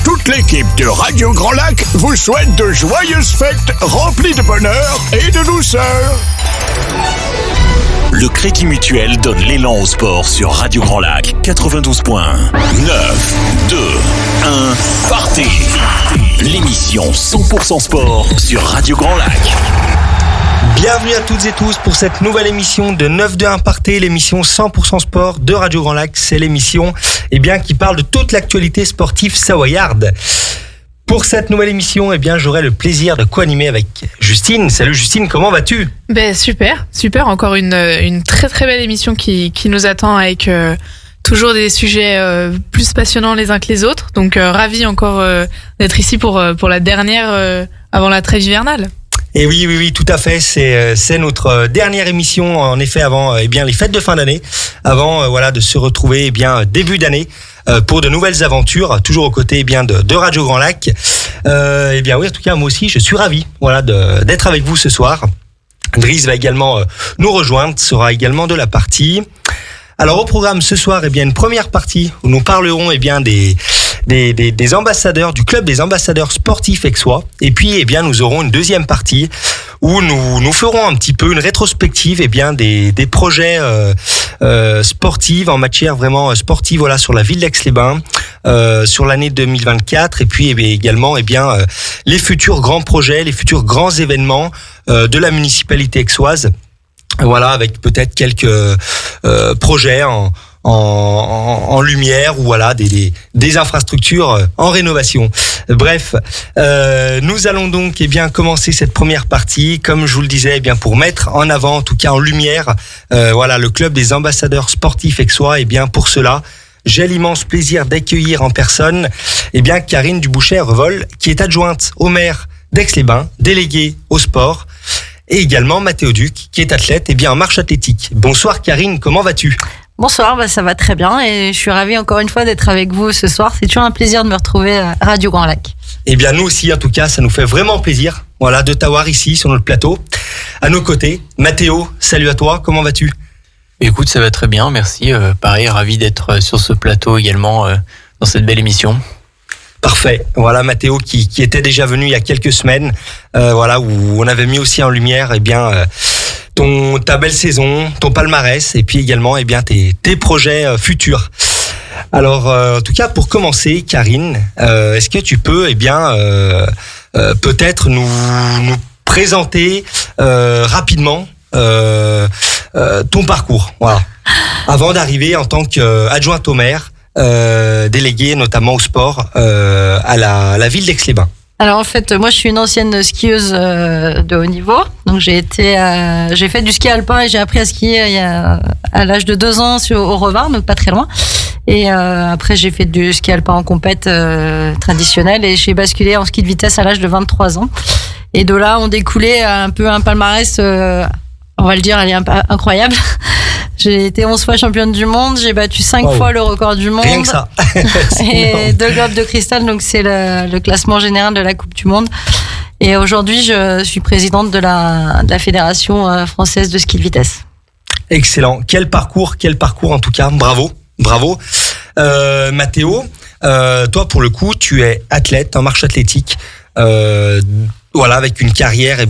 Toute l'équipe de Radio Grand Lac vous souhaite de joyeuses fêtes remplies de bonheur et de douceur. Le Crédit Mutuel donne l'élan au sport sur Radio Grand Lac 92.1. 9, 2, 1, partez. L'émission 100% sport sur Radio Grand Lac. Bienvenue à toutes et tous pour cette nouvelle émission de 9-2-1 Partez, l'émission 100% sport de Radio Grand Lac. C'est l'émission qui parle de toute l'actualité sportive savoyarde. Pour cette nouvelle émission, j'aurai le plaisir de co-animer avec Justine. Salut Justine, comment vas-tu ? Super. Encore une très très belle émission qui nous attend avec toujours des sujets plus passionnants les uns que les autres. Donc ravi encore d'être ici pour la dernière avant la trêve hivernale. Et oui, tout à fait. C'est notre dernière émission, en effet, avant les fêtes de fin d'année, avant de se retrouver début d'année pour de nouvelles aventures, toujours aux côtés de Radio Grand Lac. Oui, en tout cas, moi aussi, je suis ravi d'être avec vous ce soir. Driss va également nous rejoindre, sera également de la partie. Alors au programme ce soir, une première partie où nous parlerons des ambassadeurs, du club des ambassadeurs sportifs aixois. Et puis nous aurons une deuxième partie où nous ferons un petit peu une rétrospective des projets sportifs en matière vraiment sportive sur la ville d'Aix-les-Bains sur l'année 2024 et puis également les futurs grands projets, les futurs grands événements de la municipalité aixoise. Avec peut-être quelques projets en lumière ou des infrastructures en rénovation. Bref, nous allons donc commencer cette première partie, comme je vous le disais, pour mettre en avant, en tout cas en lumière, le club des ambassadeurs sportifs aixois. Pour cela, j'ai l'immense plaisir d'accueillir en personne Karine Dubouchet-Revol, qui est adjointe au maire d'Aix-les-Bains, déléguée au sport. Et également Mathéo Duc, qui est athlète en marche athlétique. Bonsoir Karine, comment vas-tu ? Bonsoir, ça va très bien et je suis ravie encore une fois d'être avec vous ce soir. C'est toujours un plaisir de me retrouver à Radio Grand Lac. Nous aussi, en tout cas, ça nous fait vraiment plaisir de t'avoir ici sur notre plateau. À nos côtés, Mathéo, salut à toi, comment vas-tu ? Écoute, ça va très bien, merci. Pareil, ravi d'être sur ce plateau également dans cette belle émission. Parfait. Mathéo qui était déjà venu il y a quelques semaines, où on avait mis aussi en lumière ta belle saison, ton palmarès et puis également tes projets futurs. Alors en tout cas pour commencer, Karine, est-ce que tu peux peut-être nous présenter rapidement ton parcours, avant d'arriver en tant qu'adjointe au maire. Déléguée notamment au sport à la ville d'Aix-les-Bains. Alors en fait, moi je suis une ancienne skieuse de haut niveau, donc j'ai fait du ski alpin et j'ai appris à skier à l'âge de 2 ans au Revard, donc pas très loin. Et après j'ai fait du ski alpin en compète traditionnel et j'ai basculé en ski de vitesse à l'âge de 23 ans. Et de là on découlait un peu un palmarès, on va le dire, elle est incroyable. J'ai été 11 fois championne du monde, j'ai battu 5 fois le record du monde. Rien que ça. Et 2 globes de cristal, donc c'est le classement général de la Coupe du Monde. Et aujourd'hui, je suis présidente de la Fédération française de ski de vitesse. Excellent. Quel parcours en tout cas. Bravo. Mathéo, toi pour le coup, tu es athlète en marche athlétique. Avec une carrière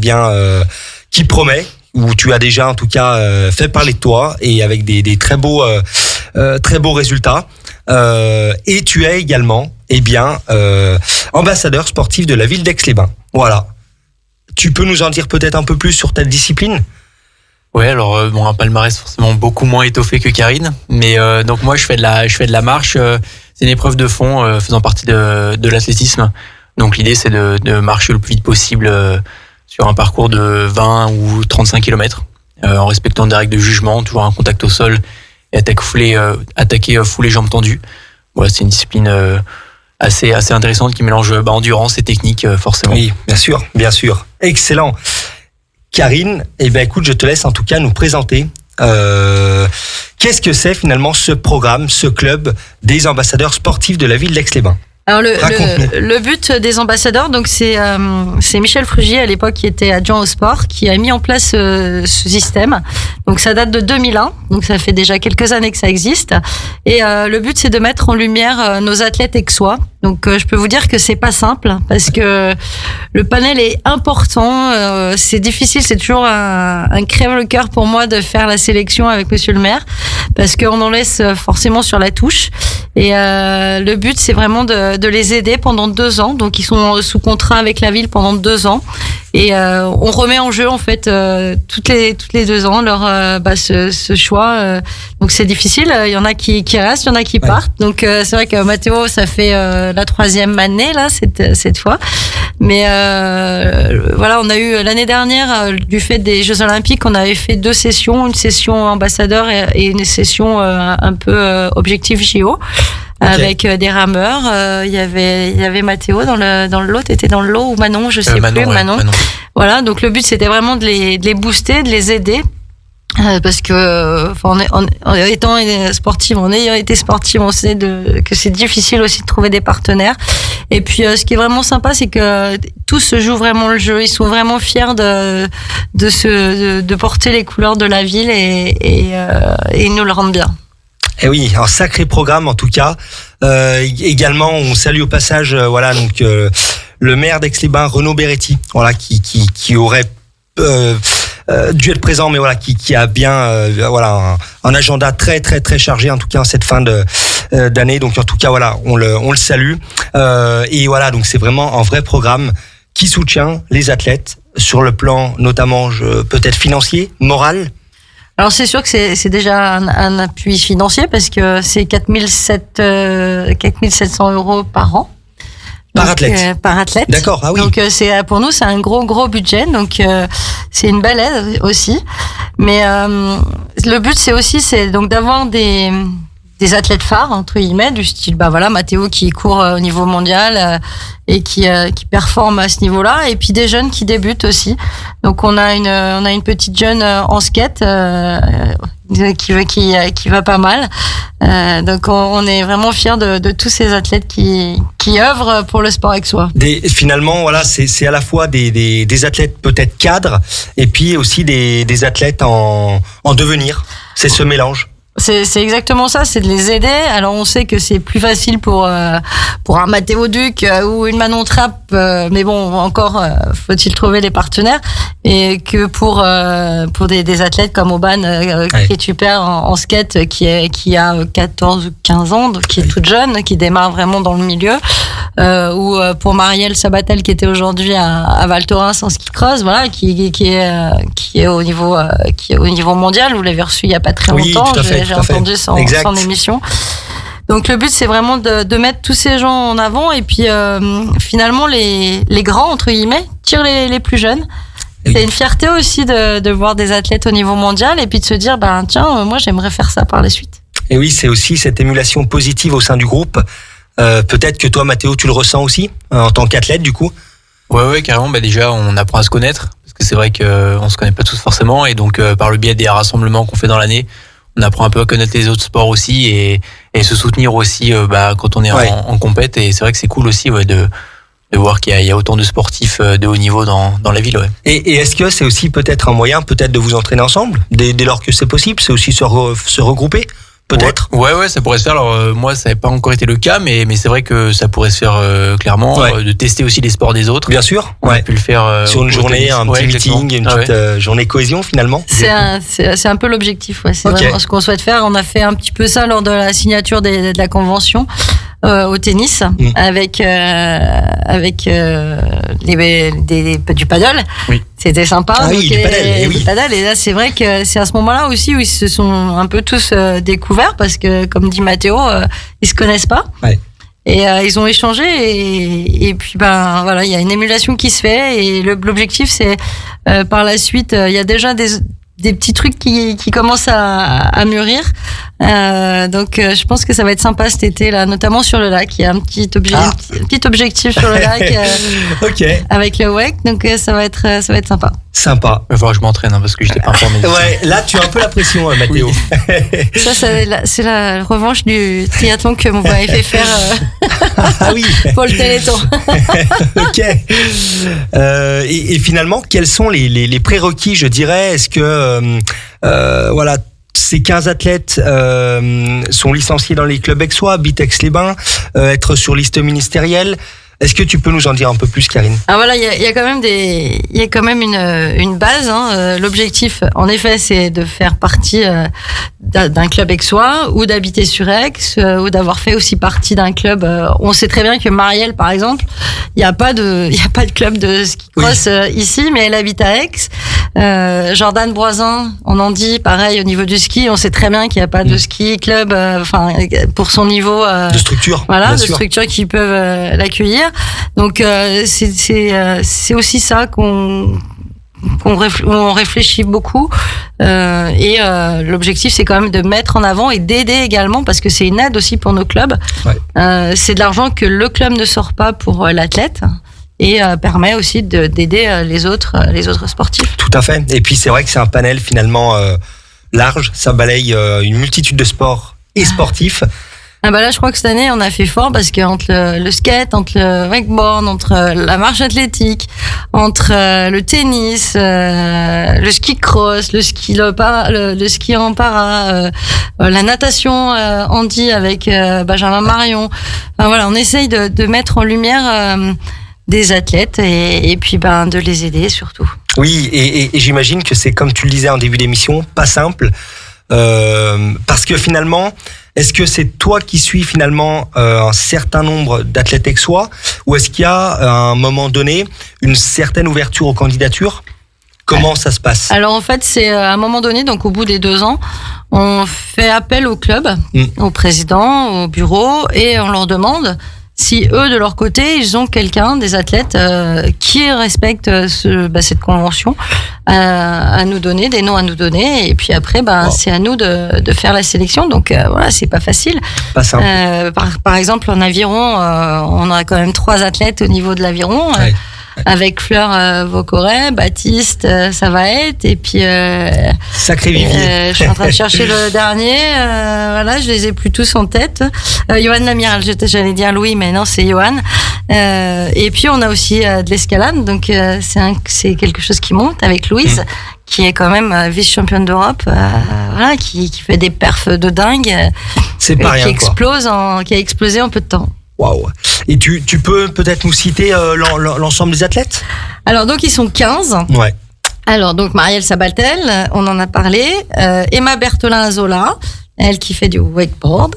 qui promet, où tu as déjà en tout cas fait parler de toi et avec des très beaux résultats. Et tu es également ambassadeur sportif de la ville d'Aix-les-Bains. Tu peux nous en dire peut-être un peu plus sur ta discipline ? Ouais, alors un palmarès forcément beaucoup moins étoffé que Karine, mais donc moi je fais de la marche. C'est une épreuve de fond faisant partie de l'athlétisme. Donc l'idée c'est de marcher le plus vite possible sur un parcours de 20 ou 35 km, en respectant des règles de jugement, toujours un contact au sol et attaquer foulée jambes tendues. C'est une discipline assez intéressante qui mélange endurance et technique forcément. Oui, bien sûr. Excellent. Karine, écoute, je te laisse en tout cas nous présenter qu'est-ce que c'est finalement ce programme, ce club des ambassadeurs sportifs de la ville d'Aix-les-Bains. Alors Raconte-nous. le but des ambassadeurs, donc c'est Michel Frugier à l'époque qui était adjoint au sport, qui a mis en place ce système. Donc ça date de 2001, donc ça fait déjà quelques années que ça existe. Et le but c'est de mettre en lumière nos athlètes aixois. Donc je peux vous dire que c'est pas simple parce que le panel est important, c'est difficile, c'est toujours un crève-le-cœur pour moi de faire la sélection avec Monsieur le maire parce qu'on en laisse forcément sur la touche. Et le but c'est vraiment de les aider pendant 2 ans. Donc ils sont sous contrat avec la ville pendant 2 ans et on remet en jeu en fait toutes les 2 ans leur ce choix. Donc c'est difficile. Il y en a qui restent, il y en a qui partent. Donc c'est vrai que Mathéo ça fait la 3e année là cette fois. Mais voilà, on a eu l'année dernière du fait des Jeux Olympiques, on avait fait 2 sessions, une session ambassadeur et une session un peu objectif JO. Okay. Avec des rameurs, il y avait Mathéo dans le lot, t'étais dans le lot ou Manon, je sais Manon, plus, ouais, Manon. Voilà, donc le but c'était vraiment de les booster, de les aider. Parce que en étant sportive, en ayant été sportive, on sait que c'est difficile aussi de trouver des partenaires. Et puis ce qui est vraiment sympa, c'est que tous se jouent vraiment le jeu. Ils sont vraiment fiers de porter les couleurs de la ville et ils nous le rendent bien. Eh oui, un sacré programme en tout cas. Également, on salue au passage, le maire d'Aix-les-Bains, Renaud Beretti, voilà, qui aurait dû être présent, mais voilà, qui a bien, un agenda très très très chargé en tout cas en cette fin d'année. Donc en tout cas, voilà, on le salue. Et voilà, donc c'est vraiment un vrai programme qui soutient les athlètes sur le plan notamment peut-être financier, moral. Alors c'est sûr que c'est déjà un appui financier parce que c'est 4700 euros par an. Par athlète. Par athlète. D'accord, ah oui. Donc pour nous c'est un gros budget, donc c'est une belle aide aussi. Mais le but c'est donc d'avoir des athlètes phares entre guillemets du style Mathéo qui court au niveau mondial et qui performe à ce niveau-là, et puis des jeunes qui débutent aussi. Donc on a une petite jeune en skate qui va pas mal. Donc on est vraiment fiers de tous ces athlètes qui œuvrent pour le sport aixois. Finalement, voilà, c'est à la fois des athlètes peut-être cadres et puis aussi des athlètes en devenir. C'est ce mélange. C'est exactement ça, c'est de les aider. Alors on sait que c'est plus facile pour un Mathéo Duc ou une Manon Trapp, mais bon, encore faut-il trouver les partenaires, et que pour des athlètes comme Aubane qui est super en skate, qui a 14 ou 15 ans, donc qui est toute jeune, qui démarre vraiment dans le milieu, ou pour Marielle Sabatel qui était aujourd'hui à Val Thorens en ski cross, voilà, qui est au niveau mondial. Vous l'avez reçu il y a pas très longtemps. J'ai entendu son émission. Donc le but c'est vraiment de mettre tous ces gens en avant, et puis finalement les grands entre guillemets tirent les plus jeunes. Oui. C'est une fierté aussi de voir des athlètes au niveau mondial, et puis de se dire moi j'aimerais faire ça par la suite. Et oui, c'est aussi cette émulation positive au sein du groupe. Peut-être que toi Mathéo tu le ressens aussi en tant qu'athlète du coup. Ouais carrément. Déjà on apprend à se connaître, parce que c'est vrai qu'on se connaît pas tous forcément, et donc par le biais des rassemblements qu'on fait dans l'année, on apprend un peu à connaître les autres sports aussi, et se soutenir aussi quand on est en compète. Et c'est vrai que c'est cool aussi de voir qu'il y a autant de sportifs de haut niveau dans la ville. Ouais. Et est-ce que c'est aussi peut-être un moyen de vous entraîner ensemble dès lors que c'est possible? C'est aussi se regrouper peut-être? Ouais, ça pourrait se faire. Alors moi, ça n'a pas encore été le cas, mais c'est vrai que ça pourrait se faire clairement, de tester aussi les sports des autres. Bien sûr. On a pu le faire sur une journée, un petit meeting, une petite journée cohésion finalement. C'est un peu l'objectif. Ouais. C'est vraiment ce qu'on souhaite faire. On a fait un petit peu ça lors de la signature de la convention au tennis avec du paddle. Oui. C'était sympa. Ah oui, du paddle. Du paddle. Et là, c'est vrai que c'est à ce moment-là aussi où ils se sont un peu tous découverts, parce que, comme dit Mathéo, ils se connaissent pas. Ouais. Et ils ont échangé, et puis voilà, il y a une émulation qui se fait, et l'objectif c'est par la suite, il y a déjà des petits trucs qui commencent à mûrir. Donc je pense que ça va être sympa cet été là, notamment sur le lac. Il y a un petit objectif sur le lac avec le WEC, donc ça va être sympa. Sympa. Il va falloir que je m'entraîne parce que je n'étais pas informé. Ouais, là tu as un peu la pression, Mathéo. Ça c'est la revanche du triathlon que vous m'avez fait faire Ah oui. Pour le Téléthon. Ok. Et finalement, quels sont les prérequis, je dirais? Est-ce que voilà, ces 15 athlètes sont licenciés dans les clubs aixois, habitent Aix-les-Bains, être sur liste ministérielle? Est-ce que tu peux nous en dire un peu plus, Karine? Ah voilà, il y a quand même une base. L'objectif, en effet, c'est de faire partie d'un club aixois ou d'habiter sur Aix ou d'avoir fait aussi partie d'un club. On sait très bien que Marielle, par exemple, il y a pas de club de ski cross ici, mais elle habite à Aix. Jordan Broisin, on en dit pareil au niveau du ski. On sait très bien qu'il n'y a pas de ski club, pour son niveau de structure. Voilà, de sûr. structures qui peuvent l'accueillir. Donc c'est aussi ça on réfléchit beaucoup et l'objectif c'est quand même de mettre en avant et d'aider également parce que c'est une aide aussi pour nos clubs. C'est de l'argent que le club ne sort pas pour l'athlète et permet aussi d'aider les autres sportifs. Tout à fait. Et puis c'est vrai que c'est un panel finalement large, ça balaye une multitude de sports et sportifs. Ah bah là, je crois que cette année, on a fait fort parce que entre le skate, entre le wakeboard, entre la marche athlétique, entre le tennis, le ski cross, le ski en para, la natation handi avec Benjamin Marion. Enfin, voilà, on essaye de mettre en lumière des athlètes et puis de les aider surtout. Oui, et j'imagine que c'est comme tu le disais en début d'émission, pas simple. Parce que finalement, est-ce que c'est toi qui suis finalement un certain nombre d'athlètes aixois ou est-ce qu'il y a à un moment donné une certaine ouverture aux candidatures? Comment ça se passe? Alors en fait, c'est à un moment donné, donc au bout des 2 ans, on fait appel au club, au président, au bureau et on leur demande si eux, de leur côté, ils ont quelqu'un, des athlètes qui respectent cette convention à nous donner, des noms à nous donner. Et puis après, c'est à nous de faire la sélection. Donc voilà, c'est pas facile. Pas simple. Par exemple, en aviron, on a quand même 3 athlètes au niveau de l'aviron. Ouais. Avec Fleur Vaucoret, Baptiste Savaet et puis sacré vivier. Je suis en train de chercher le dernier. Voilà, je les ai plus tous en tête. Johan Lamiral, j'allais dire Louis, mais non, c'est Johan. Et puis on a aussi de l'escalade, donc c'est quelque chose qui monte avec Louise, qui est quand même vice-championne d'Europe, voilà, qui fait des perfs de dingue. C'est pas rien, qui a explosé en peu de temps. Waouh. Et tu peux peut-être nous citer l'ensemble des athlètes? Alors donc ils sont 15. Ouais. Alors donc Marielle Sabaltel, on en a parlé, Emma Bertholin-Zola, elle qui fait du wakeboard,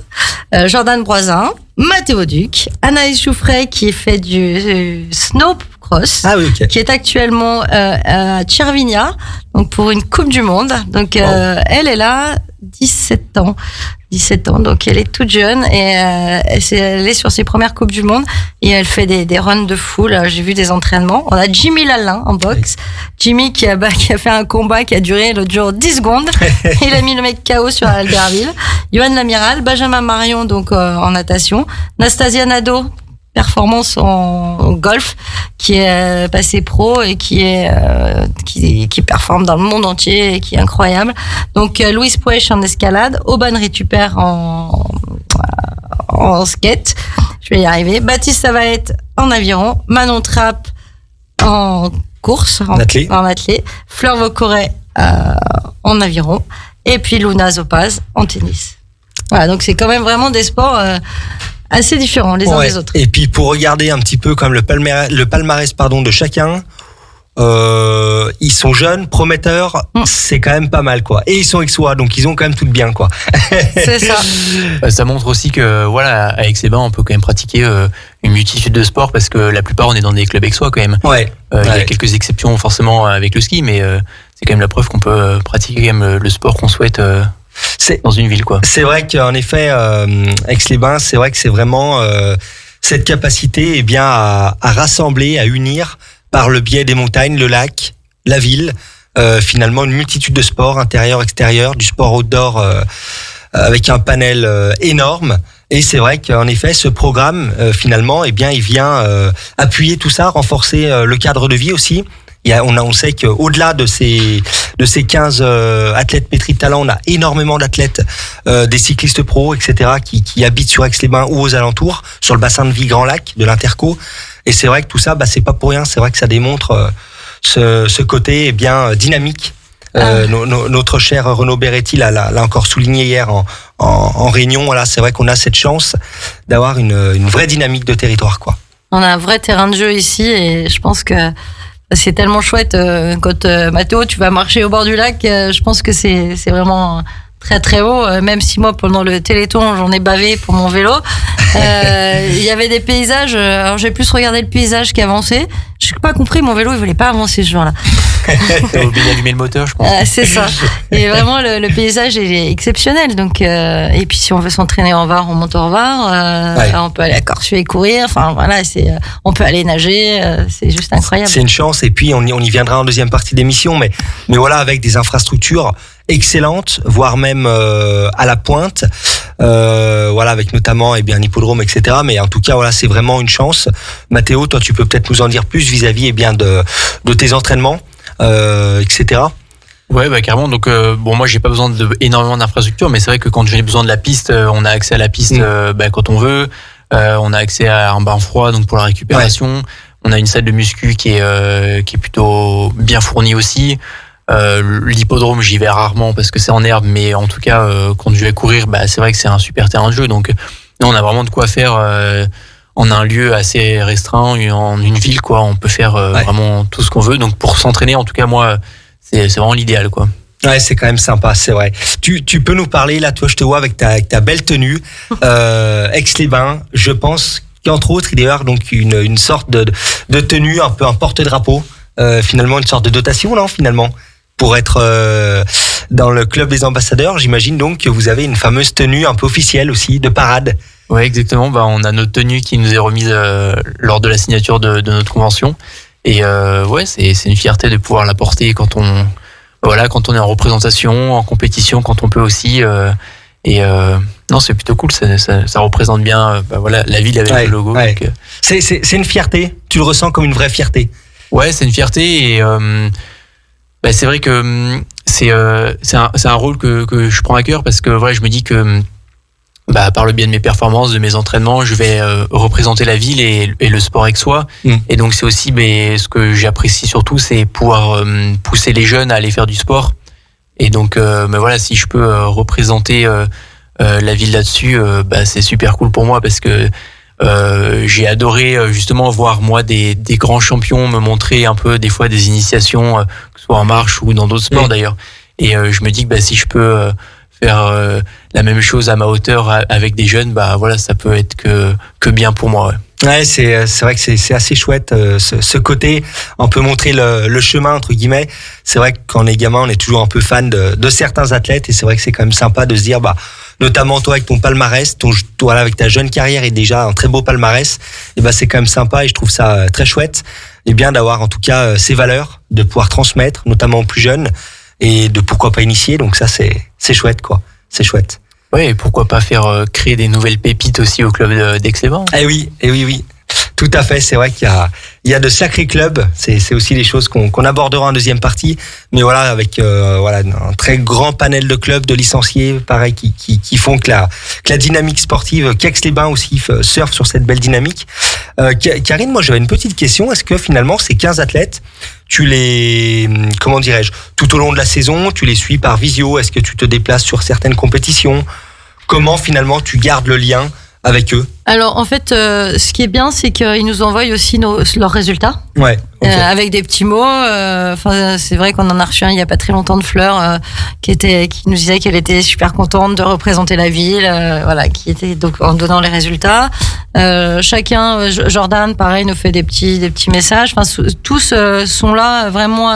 Jordan Broisin, Mathéo Duc, Anaïs Jouffret qui fait du snowcross, qui est actuellement à Tchervinia, donc pour une Coupe du Monde. Donc elle est là 17 ans, donc elle est toute jeune et elle est sur ses premières Coupes du Monde et elle fait des runs de fou. Là, j'ai vu des entraînements. On a Jimmy Lalin en boxe. Jimmy qui a fait un combat qui a duré l'autre jour 10 secondes. Il a mis le mec KO sur Albertville. Johan Lamiral, Benjamin Marion donc en natation, Nastasia Nadeau, performance en golf, qui est passé pro et qui performe dans le monde entier et qui est incroyable. Donc Louise Pouèche en escalade, Aubin Rétupère en skate, je vais y arriver. Baptiste Savaet en aviron, Manon Trapp en course, en athlée, Fleur Vaucoret en aviron et puis Luna Zopaz en tennis. Voilà, donc c'est quand même vraiment des sports assez différents les uns des autres. Et puis pour regarder un petit peu comme le palmarès de chacun, ils sont jeunes, prometteurs, c'est quand même pas mal quoi. Et ils sont aixois, donc ils ont quand même tout de bien quoi. C'est ça. Ça montre aussi que voilà, à Aix-les-Bains, on peut quand même pratiquer une multitude de sports parce que la plupart on est dans des clubs aixois quand même. Il y a quelques exceptions forcément avec le ski, mais c'est quand même la preuve qu'on peut pratiquer quand même le sport qu'on souhaite. Dans une ville quoi. C'est vrai qu'en effet, Aix-les-Bains, c'est vrai que c'est vraiment cette capacité à rassembler, à unir par le biais des montagnes, le lac, la ville, finalement une multitude de sports intérieur, extérieur, du sport outdoor avec un panel énorme. Et c'est vrai qu'en effet, ce programme finalement, il vient appuyer tout ça, renforcer le cadre de vie aussi. On sait qu'au-delà de ces 15 athlètes pétris de talent, on a énormément d'athlètes, des cyclistes pros, etc., qui habitent sur Aix-les-Bains ou aux alentours, sur le bassin de vie Grand Lac de l'Interco. Et c'est vrai que tout ça, c'est pas pour rien. C'est vrai que ça démontre ce côté bien dynamique. Notre cher Renaud Beretti l'a encore souligné hier en réunion. Voilà, c'est vrai qu'on a cette chance d'avoir une vraie dynamique de territoire, quoi. On a un vrai terrain de jeu ici et je pense que c'est tellement chouette quand Mathéo, tu vas marcher au bord du lac. Je pense que c'est vraiment très très haut. Même si moi pendant le Téléthon j'en ai bavé pour mon vélo. Il y avait des paysages. Alors j'ai plus regardé le paysage qu'avancé. J'ai pas compris, mon vélo il voulait pas avancer ce jour-là. T'as oublié d'allumer le moteur, je pense. C'est ça. Et vraiment le paysage est exceptionnel. Donc et puis si on veut s'entraîner en Var, on monte en Var. On peut aller à Corsuet et courir. Enfin voilà, on peut aller nager. C'est juste incroyable. C'est une chance. Et puis on y viendra en deuxième partie d'émission. Mais voilà, avec des infrastructures excellentes, voire même à la pointe. Voilà, avec notamment un hippodrome, etc. Mais en tout cas, voilà, c'est vraiment une chance. Mathéo, toi, tu peux peut-être nous en dire plus vis-à-vis de tes entraînements, etc. Ouais, carrément. Donc moi j'ai pas besoin énormément d'infrastructures, mais c'est vrai que quand j'ai besoin de la piste, on a accès à la piste quand on veut. On a accès à un bain froid donc pour la récupération. Ouais. On a une salle de muscu qui est plutôt bien fournie aussi. L'hippodrome, j'y vais rarement parce que c'est en herbe, mais en tout cas quand je vais courir, c'est vrai que c'est un super terrain de jeu. Donc on a vraiment de quoi faire en un lieu assez restreint, en une ville, quoi. On peut faire vraiment tout ce qu'on veut. Donc pour s'entraîner, en tout cas moi, c'est vraiment l'idéal, quoi. Ouais, c'est quand même sympa, c'est vrai. Tu peux nous parler, là, toi, je te vois avec ta belle tenue, Aix-les-Bains. Je pense qu'entre autres, il y a donc une sorte de tenue, un peu un porte-drapeau, finalement, une sorte de dotation, non, finalement, pour être dans le club des ambassadeurs. J'imagine donc que vous avez une fameuse tenue un peu officielle aussi, de parade. Ouais, exactement. On a notre tenue qui nous est remise lors de la signature de notre convention. Et c'est une fierté de pouvoir la porter quand on est en représentation, en compétition, quand on peut aussi. Non, c'est plutôt cool. Ça représente bien la ville avec le logo. Ouais. Donc, c'est une fierté. Tu le ressens comme une vraie fierté. Ouais, c'est une fierté et c'est vrai que c'est un rôle que je prends à cœur parce que je me dis que par le biais de mes performances, de mes entraînements, je vais représenter la ville et le sport aixois. Et donc c'est aussi ce que j'apprécie surtout, c'est pouvoir pousser les jeunes à aller faire du sport. Et donc si je peux représenter la ville là-dessus, c'est super cool pour moi parce que j'ai adoré justement voir moi des grands champions me montrer un peu des fois des initiations, que ce soit en marche ou dans d'autres sports d'ailleurs. Et je me dis que si je peux faire la même chose à ma hauteur avec des jeunes, ça peut être que bien pour moi. Ouais, c'est vrai que c'est assez chouette ce côté. On peut montrer le chemin entre guillemets. C'est vrai que quand on est gamin, on est toujours un peu fan de certains athlètes et c'est vrai que c'est quand même sympa de se dire notamment toi avec ton palmarès, avec ta jeune carrière et déjà un très beau palmarès, et c'est quand même sympa et je trouve ça très chouette et bien d'avoir en tout cas ces valeurs, de pouvoir transmettre notamment aux plus jeunes et de pourquoi pas initier. Donc ça c'est chouette, quoi. C'est chouette. Oui, et pourquoi pas faire créer des nouvelles pépites aussi au club d'Aix-les-Bains. Eh oui. Tout à fait, c'est vrai qu'il y a de sacrés clubs, c'est aussi des choses qu'on abordera en deuxième partie, mais avec un très grand panel de clubs, de licenciés, pareil, qui font que la dynamique sportive, qu'Aix-les-Bains aussi surfe sur cette belle dynamique. Karine, moi j'avais une petite question, est-ce que finalement ces 15 athlètes, tu les, tout au long de la saison, tu les suis par visio, est-ce que tu te déplaces sur certaines compétitions? Comment finalement tu gardes le lien avec eux? Alors en fait, ce qui est bien, c'est qu'ils nous envoient aussi leurs résultats. Ouais. Okay. Avec des petits mots. C'est vrai qu'on en a reçu un il y a pas très longtemps de Fleur, qui nous disait qu'elle était super contente de représenter la ville, qui était donc en donnant les résultats. Chacun, Jordan, pareil, nous fait des petits messages. Tous sont là vraiment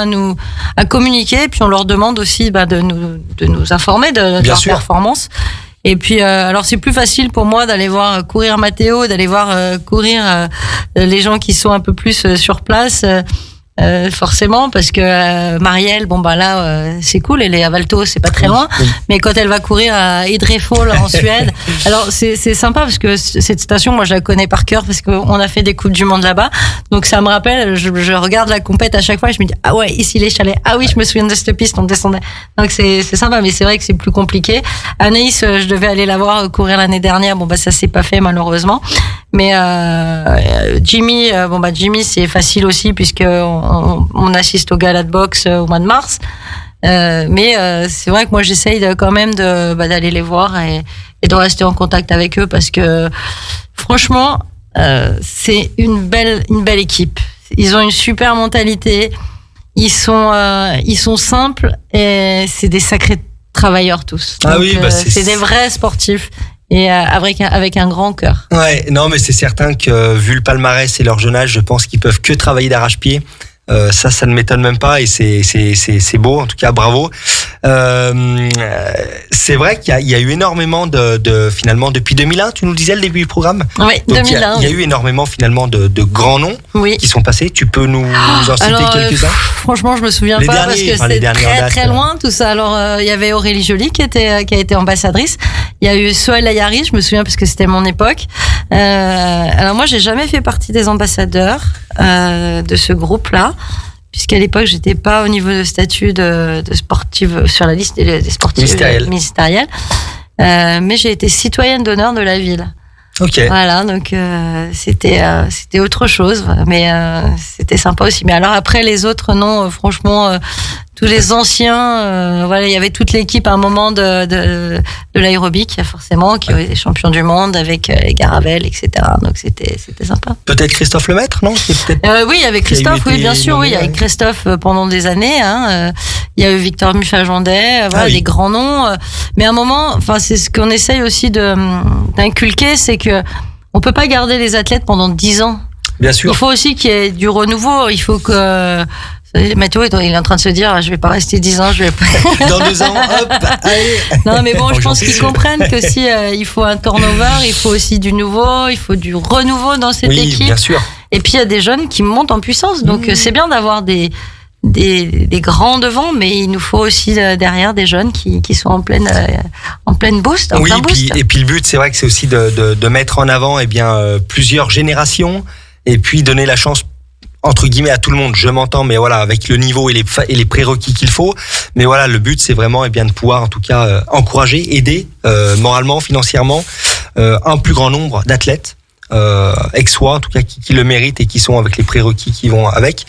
à communiquer. Puis on leur demande aussi de nous informer de leur performance. Et puis, alors c'est plus facile pour moi d'aller voir courir Mathéo, d'aller voir courir les gens qui sont un peu plus sur place. forcément, parce que Marielle, bon bah là, c'est cool, elle est à Valto, c'est pas très loin, mais quand elle va courir à Idrefjord en Suède, alors c'est sympa parce que cette station, moi je la connais par cœur parce qu'on a fait des coupes du monde là-bas, donc ça me rappelle, je regarde la compète à chaque fois et je me dis ah ouais, ici les chalets, ah oui, je me souviens de cette piste, on descendait, donc c'est sympa, mais c'est vrai que c'est plus compliqué. Anaïs, je devais aller la voir courir l'année dernière, bon bah ça s'est pas fait malheureusement, mais Jimmy, Jimmy c'est facile aussi puisque on assiste au gala de boxe au mois de mars. Mais c'est vrai que moi j'essaye quand même d'aller les voir et de rester en contact avec eux parce que franchement c'est une belle équipe. Ils ont une super mentalité. Ils sont simples et c'est des sacrés travailleurs tous. Ah donc, oui, c'est des vrais sportifs. Et avec un grand cœur. Ouais, non, mais c'est certain que vu le palmarès et leur jeune âge, je pense qu'ils peuvent que travailler d'arrache-pied. Ça ne m'étonne même pas et c'est beau, en tout cas, bravo. C'est vrai qu'il y a eu énormément de finalement depuis 2001, tu nous disais le début du programme. Oui, donc 2001. Il y a eu énormément finalement de grands noms qui sont passés. Tu peux nous en citer quelques-uns? Franchement, je me souviens les pas derniers, parce que c'est très loin tout ça. Alors il y avait Aurélie Joly qui a été ambassadrice. Il y a eu Sohail Ayari, je me souviens parce que c'était mon époque. Alors moi, j'ai jamais fait partie des ambassadeurs de ce groupe-là. Puisqu'à l'époque, j'étais pas au niveau de statut de sportive sur la liste des sportives ministérielles. Mais j'ai été citoyenne d'honneur de la ville. Ok. Voilà, donc c'était autre chose, mais c'était sympa aussi. Mais alors après les autres, non, franchement, tous les anciens, voilà, il y avait toute l'équipe à un moment de l'aérobic, forcément, qui avaient des champions du monde avec les Garabel, etc. Donc c'était sympa. Peut-être Christophe Lemaître, non? Oui, avec Christophe, oui, bien sûr, oui, il y a Christophe pendant des années. Il y a eu Victor Mufajandet, voilà, des grands noms. Mais à un moment, enfin, c'est ce qu'on essaye aussi d'inculquer, c'est que on peut pas garder les athlètes pendant 10 ans. Bien sûr. Il faut aussi qu'il y ait du renouveau. Il faut que Mathieu, il est en train de se dire, je vais pas rester 10 ans, je vais pas. Dans 2 ans, hop, allez. Non, mais bon, je pense qu'ils comprennent que si il faut un turnover, il faut aussi du nouveau, il faut du renouveau dans cette équipe. Oui, bien sûr. Et puis il y a des jeunes qui montent en puissance, donc c'est bien d'avoir des grands devant, mais il nous faut aussi derrière des jeunes qui sont en pleine boost. Oui, plein boost. Et puis le but, c'est vrai que c'est aussi de mettre en avant plusieurs générations et puis donner la chance entre guillemets à tout le monde, je m'entends, mais voilà, avec le niveau et les prérequis qu'il faut. Mais voilà, le but, c'est vraiment de pouvoir, en tout cas, encourager, aider moralement, financièrement, un plus grand nombre d'athlètes, ex-soi, en tout cas, qui le méritent et qui sont avec les prérequis qui vont avec.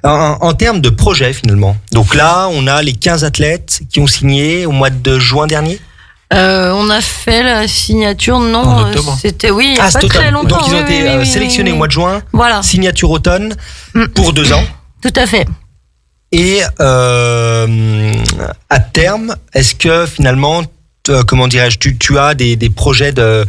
En termes de projet, finalement. Donc là, on a les 15 athlètes qui ont signé au mois de juin dernier. On a fait la signature, non, en octobre. C'était il y a pas automne. très longtemps. Donc ils ont été sélectionnés au mois de juin. Voilà. Signature automne pour 2 ans. Tout à fait. Et à terme, est-ce que finalement, comment dirais-je, tu as des projets de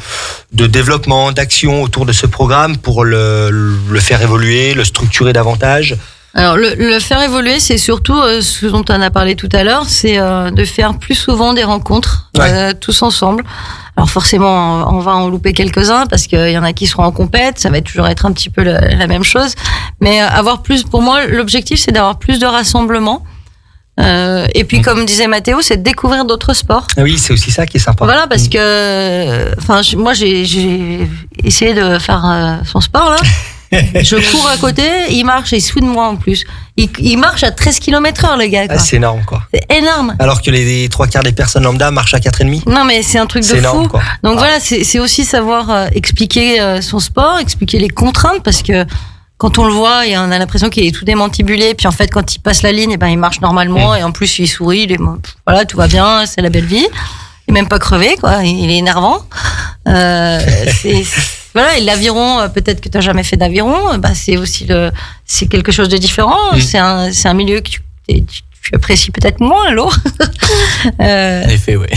développement, d'action autour de ce programme pour le faire évoluer, le structurer davantage? Alors le faire évoluer, c'est surtout ce dont on a parlé tout à l'heure, c'est de faire plus souvent des rencontres tous ensemble. Alors forcément, on va en louper quelques-uns parce qu'il y en a qui seront en compète, ça va toujours être un petit peu la même chose. Mais avoir plus, pour moi, l'objectif, c'est d'avoir plus de rassemblements. Et puis, comme disait Mathéo, c'est de découvrir d'autres sports. Oui, c'est aussi ça qui est sympa. Voilà, parce que, moi, j'ai essayé de faire son sport là. Je cours à côté, il marche et il se fout de moi en plus. Il marche à 13 km/h, le gars, quoi. C'est énorme, quoi. C'est énorme. Alors que les 3/4 des personnes lambda marchent à 4,5. Non, mais c'est un truc de énorme, fou. Quoi. Donc voilà, c'est aussi savoir expliquer son sport, expliquer les contraintes, parce que quand on le voit, on a l'impression qu'il est tout démantibulé, puis en fait, quand il passe la ligne, il marche normalement, et en plus, il sourit, voilà, tout va bien, c'est la belle vie. Il est même pas crevé, quoi. Il est énervant. Voilà, et l'aviron, peut-être que tu n'as jamais fait d'aviron, c'est aussi c'est quelque chose de différent. C'est un milieu que tu apprécies peut-être moins, l'eau. En effet, oui.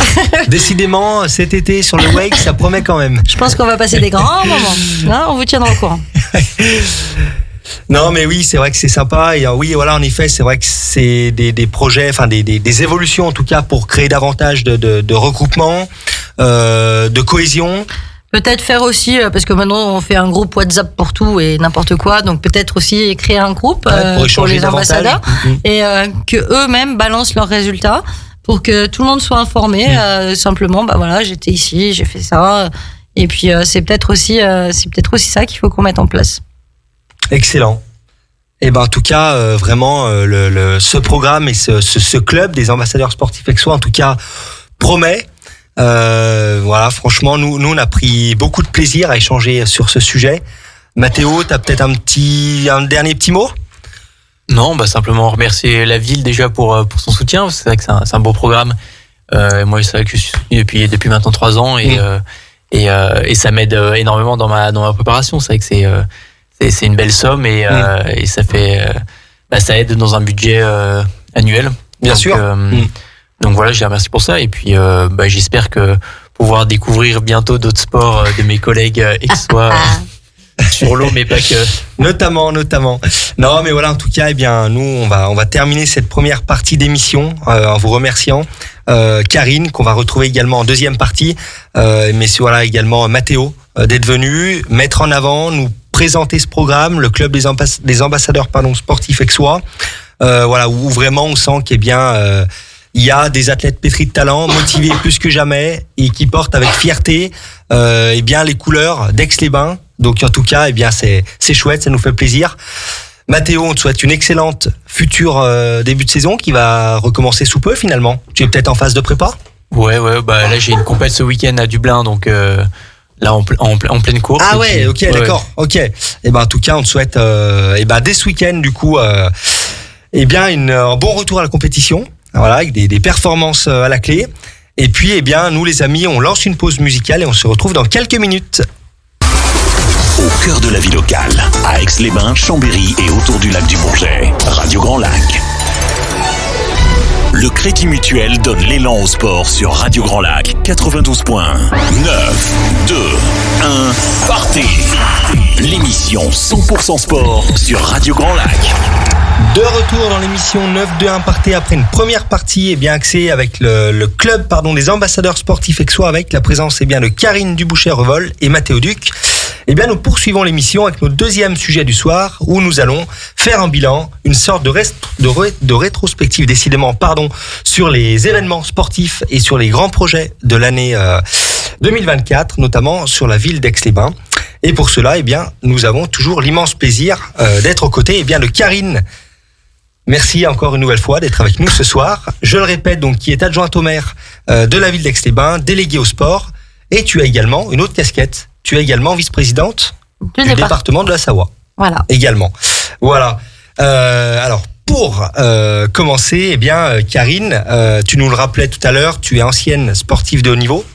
Décidément, cet été sur le wake, ça promet quand même. Je pense qu'on va passer des grands moments. Hein, on vous tiendra au courant. Non, mais oui, c'est vrai que c'est sympa. Et oui, voilà, en effet, c'est vrai que c'est des projets, enfin des évolutions en tout cas pour créer davantage de regroupement, de cohésion. Peut-être faire aussi, parce que maintenant on fait un groupe WhatsApp pour tout et n'importe quoi, donc peut-être aussi créer un groupe pour les ambassadeurs et que eux-mêmes balancent leurs résultats pour que tout le monde soit informé. Simplement, bah voilà, j'étais ici, j'ai fait ça, et puis c'est peut-être aussi ça qu'il faut qu'on mette en place. Excellent. Et ben en tout cas, vraiment, ce programme et ce club des ambassadeurs sportifs aixois, en tout cas, promet. Voilà, franchement, nous on a pris beaucoup de plaisir à échanger sur ce sujet. Mathéo, t'as peut-être un dernier petit mot? Non, bah simplement remercier la ville déjà pour son soutien. C'est vrai que c'est un beau programme. Moi, c'est vrai que je suis soutenu depuis maintenant 3 ans et ça m'aide énormément dans ma préparation. C'est vrai que c'est une belle somme et ça fait ça aide dans un budget annuel. Bien sûr. Donc voilà, je les remercie pour ça et puis j'espère que pouvoir découvrir bientôt d'autres sports de mes collègues aixois sur l'eau, mais pas que. Notamment. Non, mais voilà, en tout cas, nous, on va terminer cette première partie d'émission en vous remerciant Karine, qu'on va retrouver également en deuxième partie, mais voilà également Mathéo d'être venu mettre en avant, nous présenter ce programme, le club des ambassadeurs sportifs aixois, voilà, où vraiment on sent qu'il il y a des athlètes pétris de talent, motivés plus que jamais et qui portent avec fierté les couleurs d'Aix-les-Bains. Donc en tout cas, c'est chouette, ça nous fait plaisir. Mathéo, on te souhaite une excellente future début de saison qui va recommencer sous peu finalement. Tu es peut-être en phase de prépa? Ouais, là j'ai une compète ce week-end à Dublin, donc là en pleine course. Ah ouais, ok, d'accord, ok. Et en tout cas, on te souhaite dès ce week-end du coup un bon retour à la compétition. Voilà, avec des performances à la clé. Et puis, nous les amis, on lance une pause musicale et on se retrouve dans quelques minutes. Au cœur de la vie locale, à Aix-les-Bains, Chambéry et autour du lac du Bourget, Radio Grand Lac. Le Crédit Mutuel donne l'élan au sport sur Radio Grand Lac 92.9. 2, 1, partez. L'émission 100% sport sur Radio Grand Lac. De retour dans l'émission 9-2-1 partez après une première partie axée avec le club des ambassadeurs sportifs aixois avec la présence de Karine Duboucher-Revol et Mathéo Duc. Nous poursuivons l'émission avec notre deuxième sujet du soir où nous allons faire un bilan, une sorte de rétrospective sur les événements sportifs et sur les grands projets de l'année 2024, notamment sur la ville d'Aix-les-Bains. Et pour cela, nous avons toujours l'immense plaisir d'être aux côtés de Karine. Merci encore une nouvelle fois d'être avec nous ce soir. Je le répète, qui est adjointe au maire de la ville d'Aix-les-Bains, déléguée au sport. Et tu as également une autre casquette. Tu es également vice-présidente du département de la Savoie. Voilà. Également. Voilà. Alors, pour commencer, Karine, tu nous le rappelais tout à l'heure, tu es ancienne sportive de haut niveau,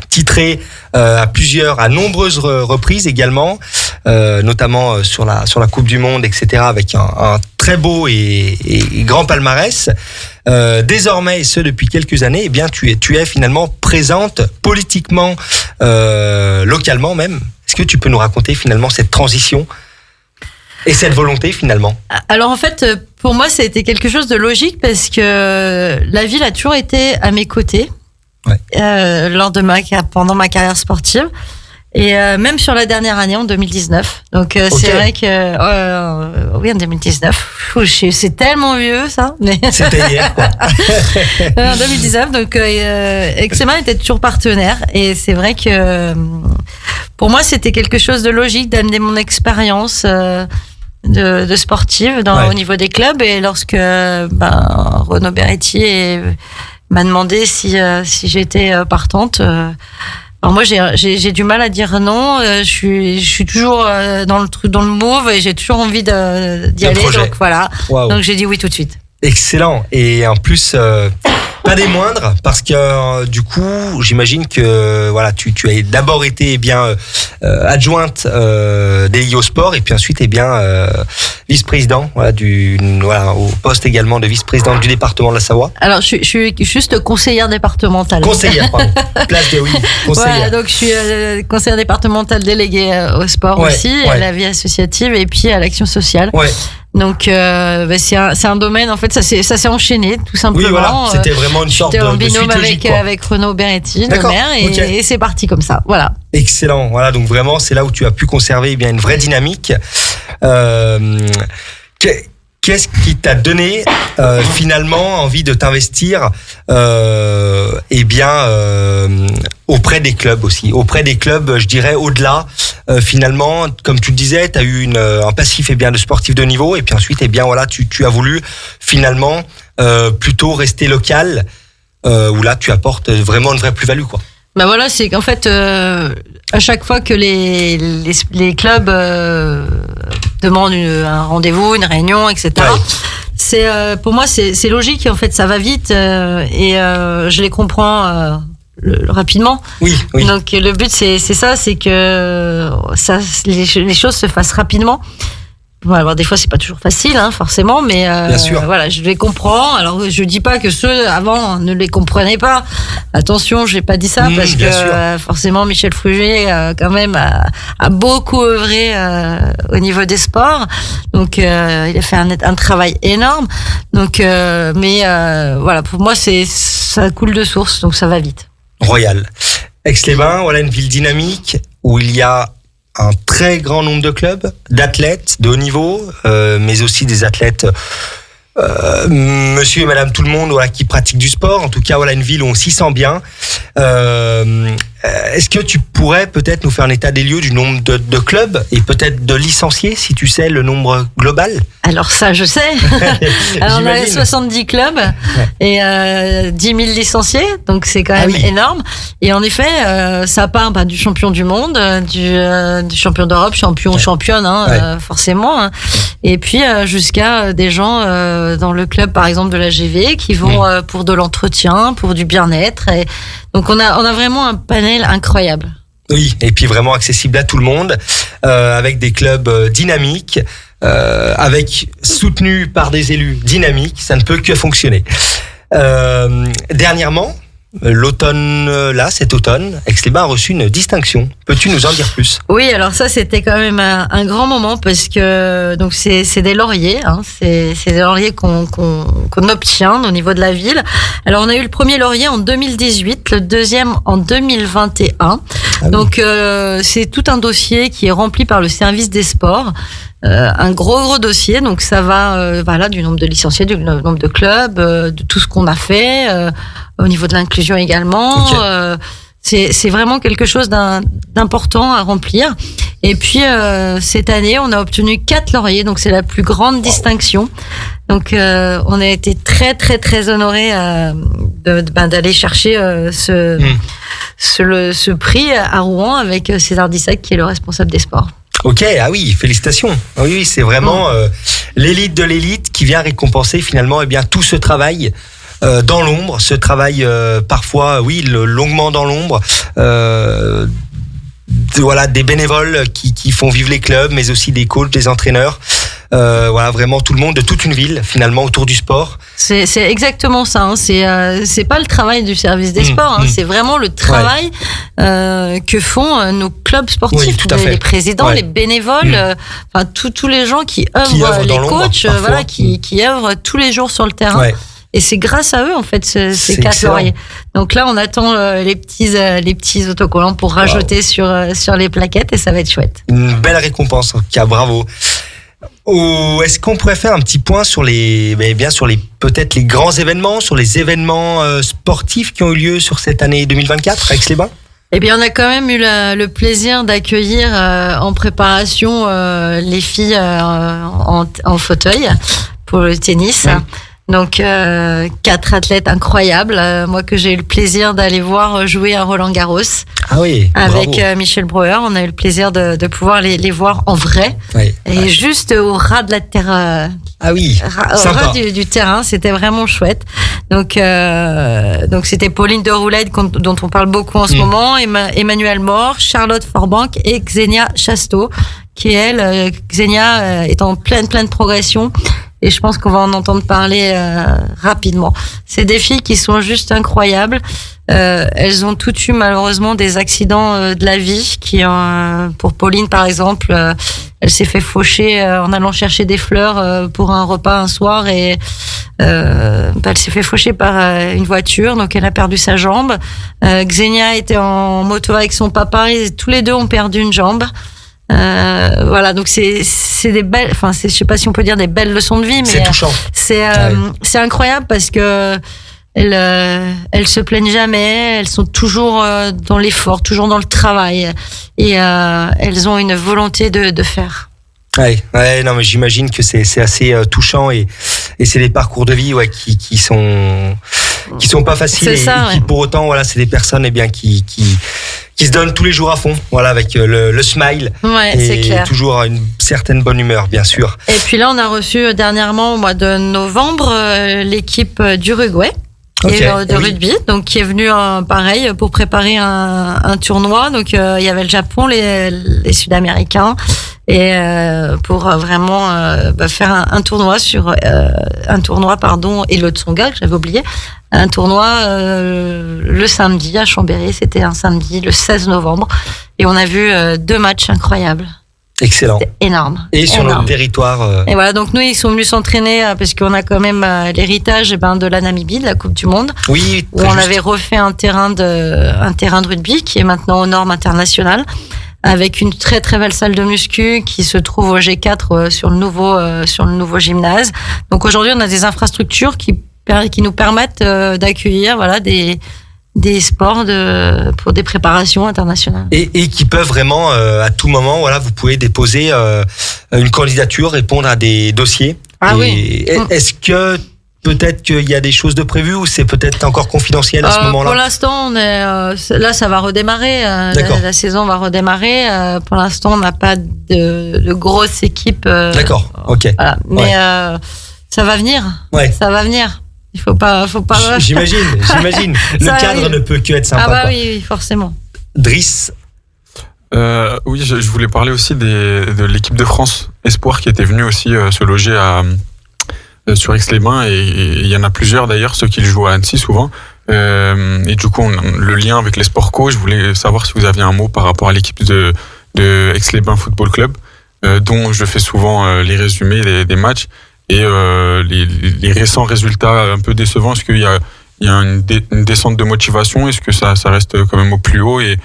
titrée à nombreuses reprises également, notamment sur la Coupe du Monde, etc., avec un très beau et grand palmarès. Désormais, et ce depuis quelques années, tu es finalement présente politiquement, localement même. Est-ce que tu peux nous raconter finalement cette transition et cette volonté finalement? Alors en fait, pour moi, ça a été quelque chose de logique parce que la ville a toujours été à mes côtés. Ouais. Pendant ma carrière sportive et même sur la dernière année en 2019. Donc c'est vrai que oui, en 2019. C'est tellement vieux ça, mais c'était hier quoi. En 2019, donc Aix-les-Bains était toujours partenaire et c'est vrai que pour moi c'était quelque chose de logique d'amener mon expérience de sportive au niveau des clubs et lorsque Renaud Beretti m'a demandé si j'étais partante. Alors moi j'ai du mal à dire non. Je suis toujours dans le move et j'ai toujours envie d'y aller. Projet. Donc voilà. Wow. Donc j'ai dit oui tout de suite. Excellent. Et en plus, pas des moindres, parce que du coup, j'imagine que tu as d'abord été adjointe déléguée au sport et puis ensuite vice-président au poste également de vice-présidente du département de la Savoie. Alors je suis juste conseillère départementale. Conseillère, pardon. Place de conseillère. Voilà, donc je suis conseillère départementale déléguée au sport aussi, à la vie associative et puis à l'action sociale. Ouais. Donc c'est un domaine, en fait, ça s'est enchaîné tout simplement. Oui, voilà, c'était vraiment une sorte J'étais en de binôme suite logique, quoi. avec Renaud Beretti, le D'accord, maire, ok. et c'est parti comme ça. Voilà. Excellent. Voilà, donc vraiment, c'est là où tu as pu conserver eh bien une vraie dynamique. Qu'est-ce qui t'a donné finalement envie de t'investir auprès des clubs aussi, auprès des clubs, je dirais au-delà. Finalement, comme tu le disais, tu as eu un passif eh bien de sportif de haut niveau, et puis ensuite eh bien voilà, tu as voulu finalement plutôt rester local, où là tu apportes vraiment une vraie plus-value, quoi. Bah voilà, c'est qu'en fait, à chaque fois que les clubs demandent un rendez-vous, une réunion, etc. Ouais. C'est pour moi c'est logique. En fait, ça va vite et je les comprends rapidement. Oui, oui. Donc le but c'est ça, c'est que les choses se fassent rapidement. Bon, alors des fois c'est pas toujours facile, hein, forcément, mais Bien sûr. voilà, je les comprends. Alors je dis pas que ceux avant ne les comprenaient pas. Attention, j'ai pas dit ça parce bien que sûr. forcément Michel Frugier quand même a beaucoup œuvré au niveau des sports. Donc il a fait un travail énorme. Donc voilà, pour moi ça coule de source, donc ça va vite. Royal. Aix-les-Bains, voilà une ville dynamique où il y a un très grand nombre de clubs, d'athlètes de haut niveau, mais aussi des athlètes monsieur et madame tout le monde, voilà, qui pratiquent du sport. En tout cas, voilà une ville où on s'y sent bien. Est-ce que tu pourrais peut-être nous faire un état des lieux du nombre de clubs et peut-être de licenciés, si tu sais le nombre global? Alors ça, je sais. Alors on a J'imagine. 70 clubs et 10 000 licenciés, donc c'est quand même oui. énorme. Et en effet, ça part du champion du monde, du champion d'Europe, championne, hein, forcément. Hein. Et puis jusqu'à des gens dans le club, par exemple de la GV, qui vont pour de l'entretien, pour du bien-être. Et donc on a vraiment un panel incroyable. Oui, et puis vraiment accessible à tout le monde, avec des clubs dynamiques, avec soutenus par des élus dynamiques, ça ne peut que fonctionner. Dernièrement, cet automne, Aix-les-Bains a reçu une distinction. Peux-tu nous en dire plus? Oui, alors ça c'était quand même un grand moment parce que donc c'est des lauriers, hein, c'est des lauriers qu'on obtient au niveau de la ville. Alors on a eu le premier laurier en 2018, le deuxième en 2021. Ah oui. Donc c'est tout un dossier qui est rempli par le service des sports. Un gros dossier, donc ça va voilà, du nombre de licenciés, du nombre de clubs, de tout ce qu'on a fait, au niveau de l'inclusion également. Okay. C'est vraiment quelque chose d'important à remplir. Et puis cette année, on a obtenu 4 lauriers, donc c'est la plus grande distinction. Donc on a été très honorés d'aller chercher ce prix à Rouen avec César Dissac qui est le responsable des sports. Ok, ah oui, félicitations. Oui, c'est vraiment l'élite de l'élite qui vient récompenser finalement eh bien tout ce travail dans l'ombre, ce travail parfois longuement dans l'ombre. Voilà, des bénévoles qui font vivre les clubs, mais aussi des coachs, des entraîneurs. Voilà, vraiment tout le monde de toute une ville finalement autour du sport. C'est exactement ça. Hein. C'est pas le travail du service des sports. Hein. C'est vraiment le travail que font nos clubs sportifs, oui, tout à fait. Les présidents, les bénévoles, enfin tous les gens qui œuvrent, les coachs, voilà, qui œuvrent tous les jours sur le terrain. Ouais. Et c'est grâce à eux en fait ces 4 lauriers. Donc là, on attend les petits autocollants pour rajouter sur les plaquettes et ça va être chouette. Une belle récompense. Bravo. Est-ce qu'on pourrait faire un petit point sur peut-être les grands événements, sur les événements sportifs qui ont eu lieu sur cette année 2024 à Aix-les-Bains? Eh bien, on a quand même eu le plaisir d'accueillir en préparation les filles en fauteuil pour le tennis. Donc 4 athlètes incroyables, moi que j'ai eu le plaisir d'aller voir jouer à Roland-Garros. Ah oui, avec Michel Breuer, on a eu le plaisir de pouvoir les voir en vrai. Oui, et juste au ras de la terre. Ah oui, au ras du terrain, c'était vraiment chouette. Donc c'était Pauline de Roulette dont on parle beaucoup en ce moment, Emmanuel Mort, Charlotte Forbank et Xenia Chasteau, qui Xenia est en pleine progression. et je pense qu'on va en entendre parler rapidement. C'est des filles qui sont juste incroyables. Elles ont toutes eu malheureusement des accidents de la vie pour Pauline par exemple, elle s'est fait faucher en allant chercher des fleurs pour un repas un soir et elle s'est fait faucher par une voiture, donc elle a perdu sa jambe. Xenia était en moto avec son papa et tous les deux ont perdu une jambe. Voilà, donc c'est des belles, enfin je sais pas si on peut dire des belles leçons de vie, mais c'est touchant. C'est incroyable parce que elles se plaignent jamais, elles sont toujours dans l'effort, toujours dans le travail et elles ont une volonté de faire. Ouais, non mais j'imagine que c'est assez touchant et c'est des parcours de vie qui sont pas faciles et qui pour autant voilà, c'est des personnes qui se donnent tous les jours à fond, voilà, avec le smile c'est clair. Toujours une certaine bonne humeur, bien sûr. Et puis là, on a reçu dernièrement au mois de novembre l'équipe d'Uruguay. De rugby, donc qui est venu pareil pour préparer un tournoi. Donc il y avait le Japon, les Sud-Américains et pour vraiment faire un tournoi et le Tsonga que j'avais oublié, un tournoi le samedi à Chambéry. C'était un samedi le 16 novembre et on a vu 2 matchs incroyables. Excellent. C'est énorme. Et sur notre territoire. Et voilà, donc nous, ils sont venus s'entraîner parce qu'on a quand même l'héritage de la Namibie, de la Coupe du Monde. Oui. Où on avait refait un terrain de rugby qui est maintenant aux normes internationales, avec une très très belle salle de muscu qui se trouve au G4 sur le nouveau gymnase. Donc aujourd'hui, on a des infrastructures qui nous permettent d'accueillir des sports pour des préparations internationales. Et qui peuvent vraiment, à tout moment, voilà, vous pouvez déposer une candidature, répondre à des dossiers. Oui. Est-ce que peut-être qu'il y a des choses de prévues ou c'est peut-être encore confidentiel à ce moment-là? Pour l'instant, là, ça va redémarrer. La saison va redémarrer. Pour l'instant, on n'a pas de grosse équipe. D'accord, ok. Voilà. Mais ça va venir. Ouais. Ça va venir. Il faut pas. J'imagine. Le cadre ne peut que être sympa. Oui, forcément. Driss. Oui, je voulais parler aussi de l'équipe de France Espoir qui était venue aussi se loger sur Aix-les-Bains et il y en a plusieurs d'ailleurs, ceux qui jouent à Annecy souvent. Et du coup, le lien avec les Sport Co, je voulais savoir si vous aviez un mot par rapport à l'équipe de Aix-les-Bains Football Club, dont je fais souvent les résumés des matchs. Et les récents résultats un peu décevants, est-ce qu'il y a une descente de motivation? Est-ce que ça reste quand même au plus haut et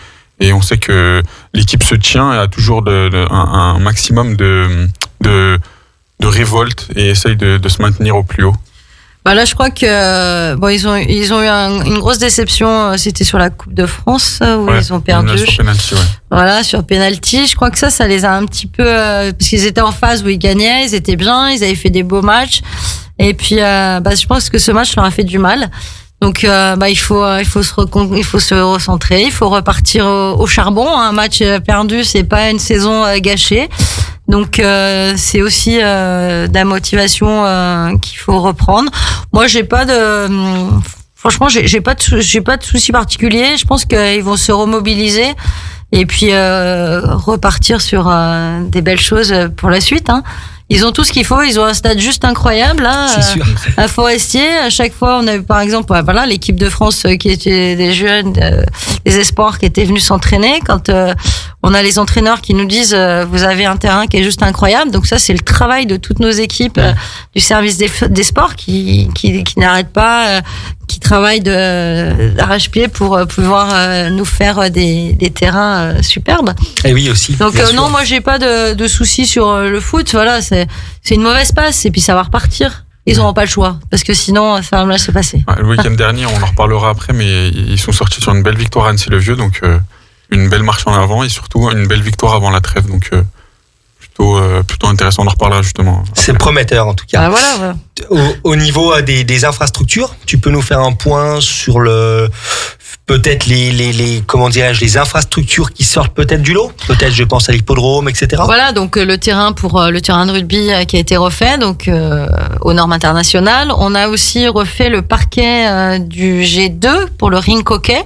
on sait que l'équipe se tient et a toujours un maximum de révolte et essaye de se maintenir au plus haut? Là, je crois que ils ont eu une grosse déception. C'était sur la Coupe de France où ils ont perdu. Sur penalty, Voilà, sur penalty. Je crois que ça les a un petit peu parce qu'ils étaient en phase où ils gagnaient, ils étaient bien, ils avaient fait des beaux matchs. Et puis, je pense que ce match leur a fait du mal. Donc, il faut se recentrer, il faut repartir au charbon. Un match perdu, c'est pas une saison gâchée. Donc c'est aussi de la motivation qu'il faut reprendre. Moi, franchement, j'ai pas de souci particulier. Je pense qu'ils vont se remobiliser et puis repartir sur des belles choses pour la suite. Ils ont tout ce qu'il faut. Ils ont un stade juste incroyable. C'est sûr. À Forestier, à chaque fois, on a eu par exemple, l'équipe de France qui était des jeunes, des espoirs qui étaient venus s'entraîner. Quand on a les entraîneurs qui nous disent, vous avez un terrain qui est juste incroyable. Donc ça, c'est le travail de toutes nos équipes du service des sports qui n'arrêtent pas, qui travaillent d'arrache-pied pour pouvoir nous faire des terrains superbes. Et oui aussi. Donc non, moi j'ai pas de soucis sur le foot. Voilà, c'est une mauvaise passe et puis ça va repartir. Ils n'auront pas le choix parce que sinon ça va mal se passer. Le week-end dernier, on en reparlera après, mais ils sont sortis sur une belle victoire à Annecy-le-Vieux, donc une belle marche en avant et surtout une belle victoire avant la trêve. Donc plutôt intéressant, on en reparlera justement. Après. C'est prometteur en tout cas. Voilà. Au niveau des infrastructures, tu peux nous faire un point sur peut-être les infrastructures qui sortent peut-être du lot. Peut-être je pense à l'hippodrome, etc. Voilà, donc le terrain de rugby qui a été refait, donc aux normes internationales. On a aussi refait le parquet du G2 pour le ring hockey.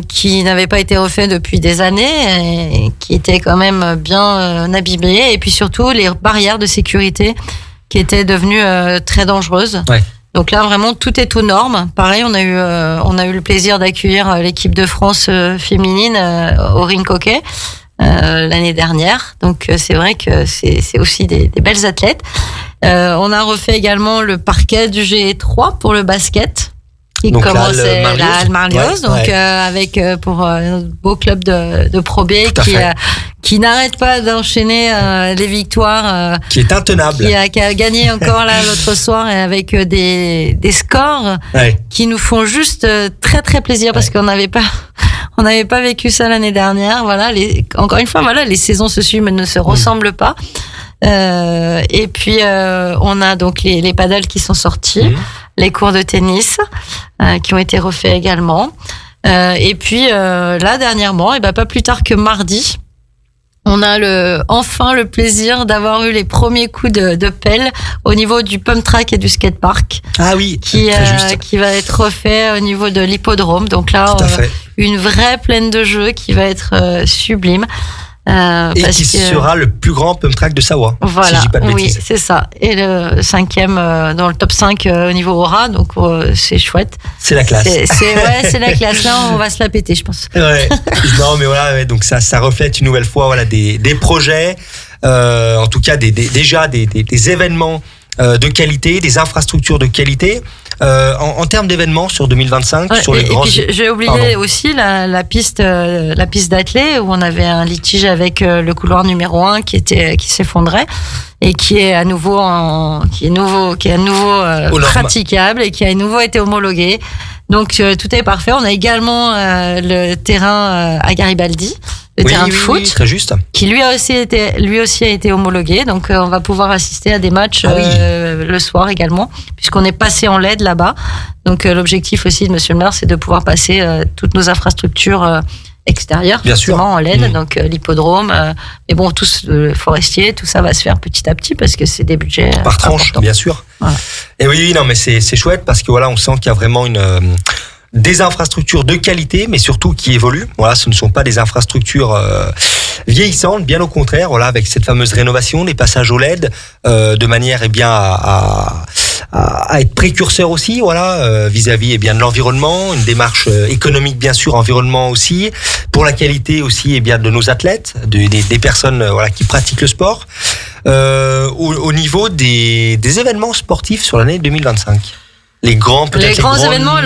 Qui n'avait pas été refait depuis des années et qui était quand même bien abîmé, et puis surtout les barrières de sécurité qui était devenue très dangereuse. Ouais. Donc là, vraiment, tout est aux normes. Pareil, on a eu le plaisir d'accueillir l'équipe de France féminine au ring hockey l'année dernière. Donc c'est vrai que c'est aussi des belles athlètes. On a refait également le parquet du G3 pour le basket. Qui donc commençait là, le Marlios, ouais, donc ouais. avec pour un beau club de Pro B qui n'arrête pas d'enchaîner les victoires, qui est intenable, qui a gagné encore là l'autre soir et avec des scores ouais. qui nous font juste très très plaisir parce qu'on n'avait pas vécu ça l'année dernière. Voilà, encore une fois, voilà, les saisons se suivent mais ne se ressemblent pas. Et puis on a donc les paddles qui sont sortis, les cours de tennis qui ont été refaits également. Et puis là dernièrement, et ben pas plus tard que mardi, on a enfin le plaisir d'avoir eu les premiers coups de pelle au niveau du pump track et du skatepark. Ah oui, qui va être refait au niveau de l'hippodrome. Donc là, une vraie plaine de jeu qui va être sublime. Et qui sera le plus grand pump track de Savoie. Voilà, si je dis pas de bêtises. Oui, c'est ça. Et le 5e dans le top 5 au niveau aura, donc c'est chouette. C'est la classe. C'est la classe. Là, on va se la péter, je pense. Ouais. Non, mais voilà, ouais, donc ça reflète une nouvelle fois, voilà, des projets, en tout cas déjà des événements de qualité, des infrastructures de qualité. En termes d'événements sur 2025, sur les grands. Et puis j'ai oublié aussi la piste d'athlée où on avait un litige avec le couloir numéro 1 qui s'effondrait et qui est à nouveau praticable et qui a à nouveau été homologué. Donc tout est parfait. On a également le terrain à Garibaldi, le terrain de foot, oui, très juste, qui lui aussi a été homologué. Donc on va pouvoir assister à des matchs le soir également, puisqu'on est passé en LED là-bas. Donc l'objectif aussi de Monsieur le maire, c'est de pouvoir passer toutes nos infrastructures extérieures, bien sûr, en LED. Donc l'hippodrome, mais bon, tout le forestier, tout ça va se faire petit à petit parce que c'est des budgets par tranche, importants. bien sûr. Voilà. Et oui, non, mais c'est chouette parce que voilà, on sent qu'il y a vraiment des infrastructures de qualité, mais surtout qui évoluent. Voilà, ce ne sont pas des infrastructures vieillissantes, bien au contraire. Voilà, avec cette fameuse rénovation, des passages au LED, de manière à être précurseur aussi, voilà, vis-à-vis de l'environnement, une démarche économique bien sûr, environnement aussi, pour la qualité aussi de nos athlètes, des personnes qui pratiquent le sport, au niveau des événements sportifs sur l'année 2025. Les grands événements,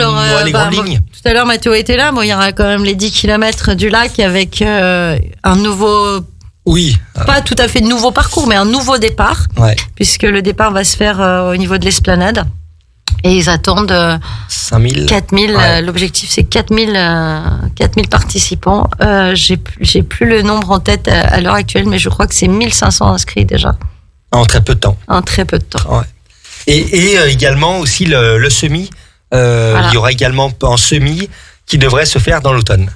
les grandes lignes. Tout à l'heure, Mathéo était là. Bon, il y aura quand même les 10 km du lac avec un nouveau... Oui. Pas tout à fait de nouveau parcours, mais un nouveau départ. Ouais. Puisque le départ va se faire au niveau de l'esplanade. Et ils attendent 4000. Ouais. L'objectif, c'est 4000 participants. J'ai plus le nombre en tête à l'heure actuelle, mais je crois que c'est 1500 inscrits déjà. En très peu de temps. Ouais. Et également aussi le semi. Il y aura également un semi qui devrait se faire dans l'automne.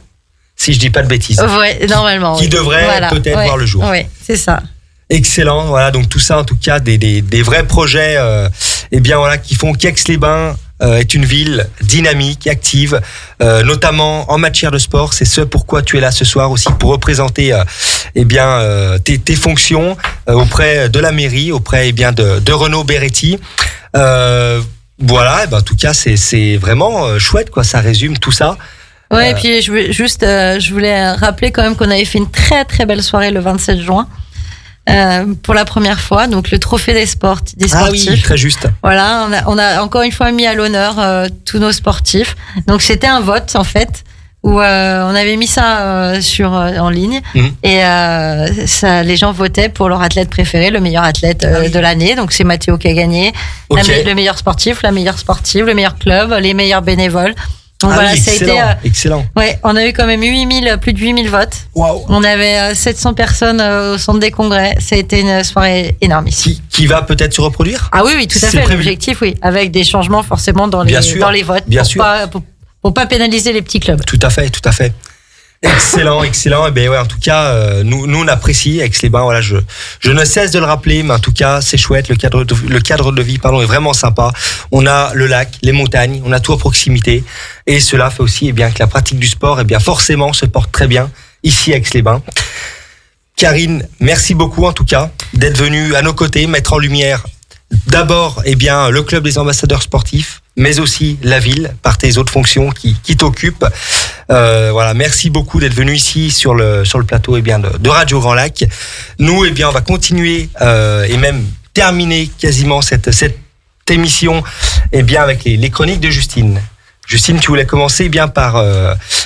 Si je dis pas de bêtises. Ouais, normalement. Qui devrait peut-être voir le jour. Oui, c'est ça. Excellent. Voilà, donc tout ça, en tout cas, des vrais projets, qui font qu'Aix-les-Bains est une ville dynamique, active, notamment en matière de sport. C'est ce pourquoi tu es là ce soir aussi, pour représenter tes fonctions auprès de la mairie, auprès de Renaud Beretti. En tout cas, c'est vraiment chouette, quoi. Ça résume tout ça. Ouais, et puis je voulais rappeler quand même qu'on avait fait une très très belle soirée le 27 juin. Pour la première fois, donc le trophée des sportifs. Ah oui, très juste. Voilà, on a encore une fois mis à l'honneur tous nos sportifs. Donc c'était un vote en fait où on avait mis ça en ligne et les gens votaient pour leur athlète préféré, le meilleur athlète de l'année. Donc c'est Mathéo qui a gagné, le meilleur sportif, la meilleure sportive, le meilleur club, les meilleurs bénévoles. Donc ça a été excellent. Ouais, on a eu quand même plus de 8000 votes. Wow. On avait 700 personnes au centre des congrès. Ça a été une soirée énorme ici. Qui va peut-être se reproduire? Ah oui, tout à fait. Prévu. L'objectif, oui, avec des changements forcément dans les votes, pour pas pénaliser les petits clubs. Tout à fait. Excellent. Et en tout cas, nous on apprécie Aix-les-Bains. Voilà, je ne cesse de le rappeler, mais en tout cas, c'est chouette. Le cadre de vie, est vraiment sympa. On a le lac, les montagnes, on a tout à proximité, et cela fait aussi que la pratique du sport, forcément, se porte très bien ici à Aix-les-Bains. Karine, merci beaucoup en tout cas d'être venue à nos côtés, mettre en lumière d'abord, eh bien, le club des ambassadeurs sportifs, mais aussi la ville par tes autres fonctions qui t'occupent. Voilà, merci beaucoup d'être venu ici sur le plateau eh bien de Radio Grand Lac. Nous, eh bien, on va continuer et même terminer quasiment cette émission eh bien avec les chroniques de Justine. Justine, tu voulais commencer eh bien par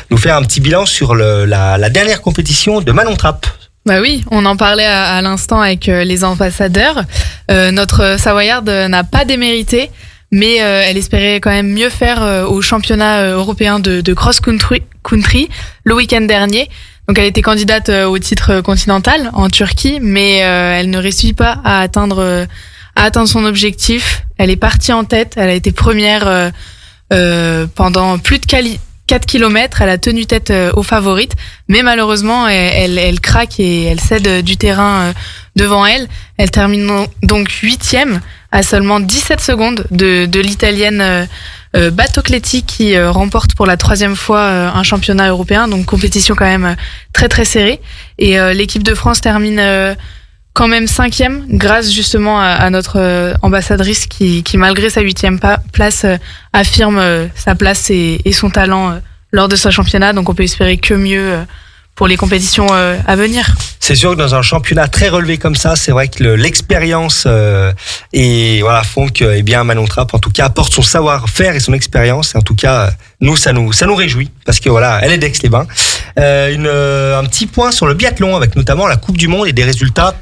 nous faire un petit bilan sur la dernière compétition de Manon Trapp. Bah oui, on en parlait à l'instant avec les ambassadeurs. Notre Savoyarde n'a pas démérité, mais elle espérait quand même mieux faire au championnat européen de cross-country le week-end dernier. Donc elle était candidate au titre continental en Turquie, mais elle ne réussit pas à atteindre son objectif. Elle est partie en tête, elle a été première pendant plus de 4 km, elle a tenu tête aux favorites, mais malheureusement elle craque et elle cède du terrain devant elle. Elle termine donc 8e à seulement 17 secondes de l'italienne Battocletti qui remporte pour la 3e fois un championnat européen, donc compétition quand même très très serrée. Et l'équipe de France termine quand même 5e grâce justement à notre ambassadrice qui malgré sa 8e place affirme sa place et son talent lors de ce championnat. Donc on peut espérer que mieux pour les compétitions à venir. C'est sûr que dans un championnat très relevé comme ça, c'est vrai que l'expérience et voilà font que eh bien Manon Trapp en tout cas apporte son savoir-faire et son expérience. Et en tout cas nous ça nous réjouit parce que voilà elle est d'Aix-les-Bains. Un petit point sur le biathlon avec notamment la Coupe du Monde et des résultats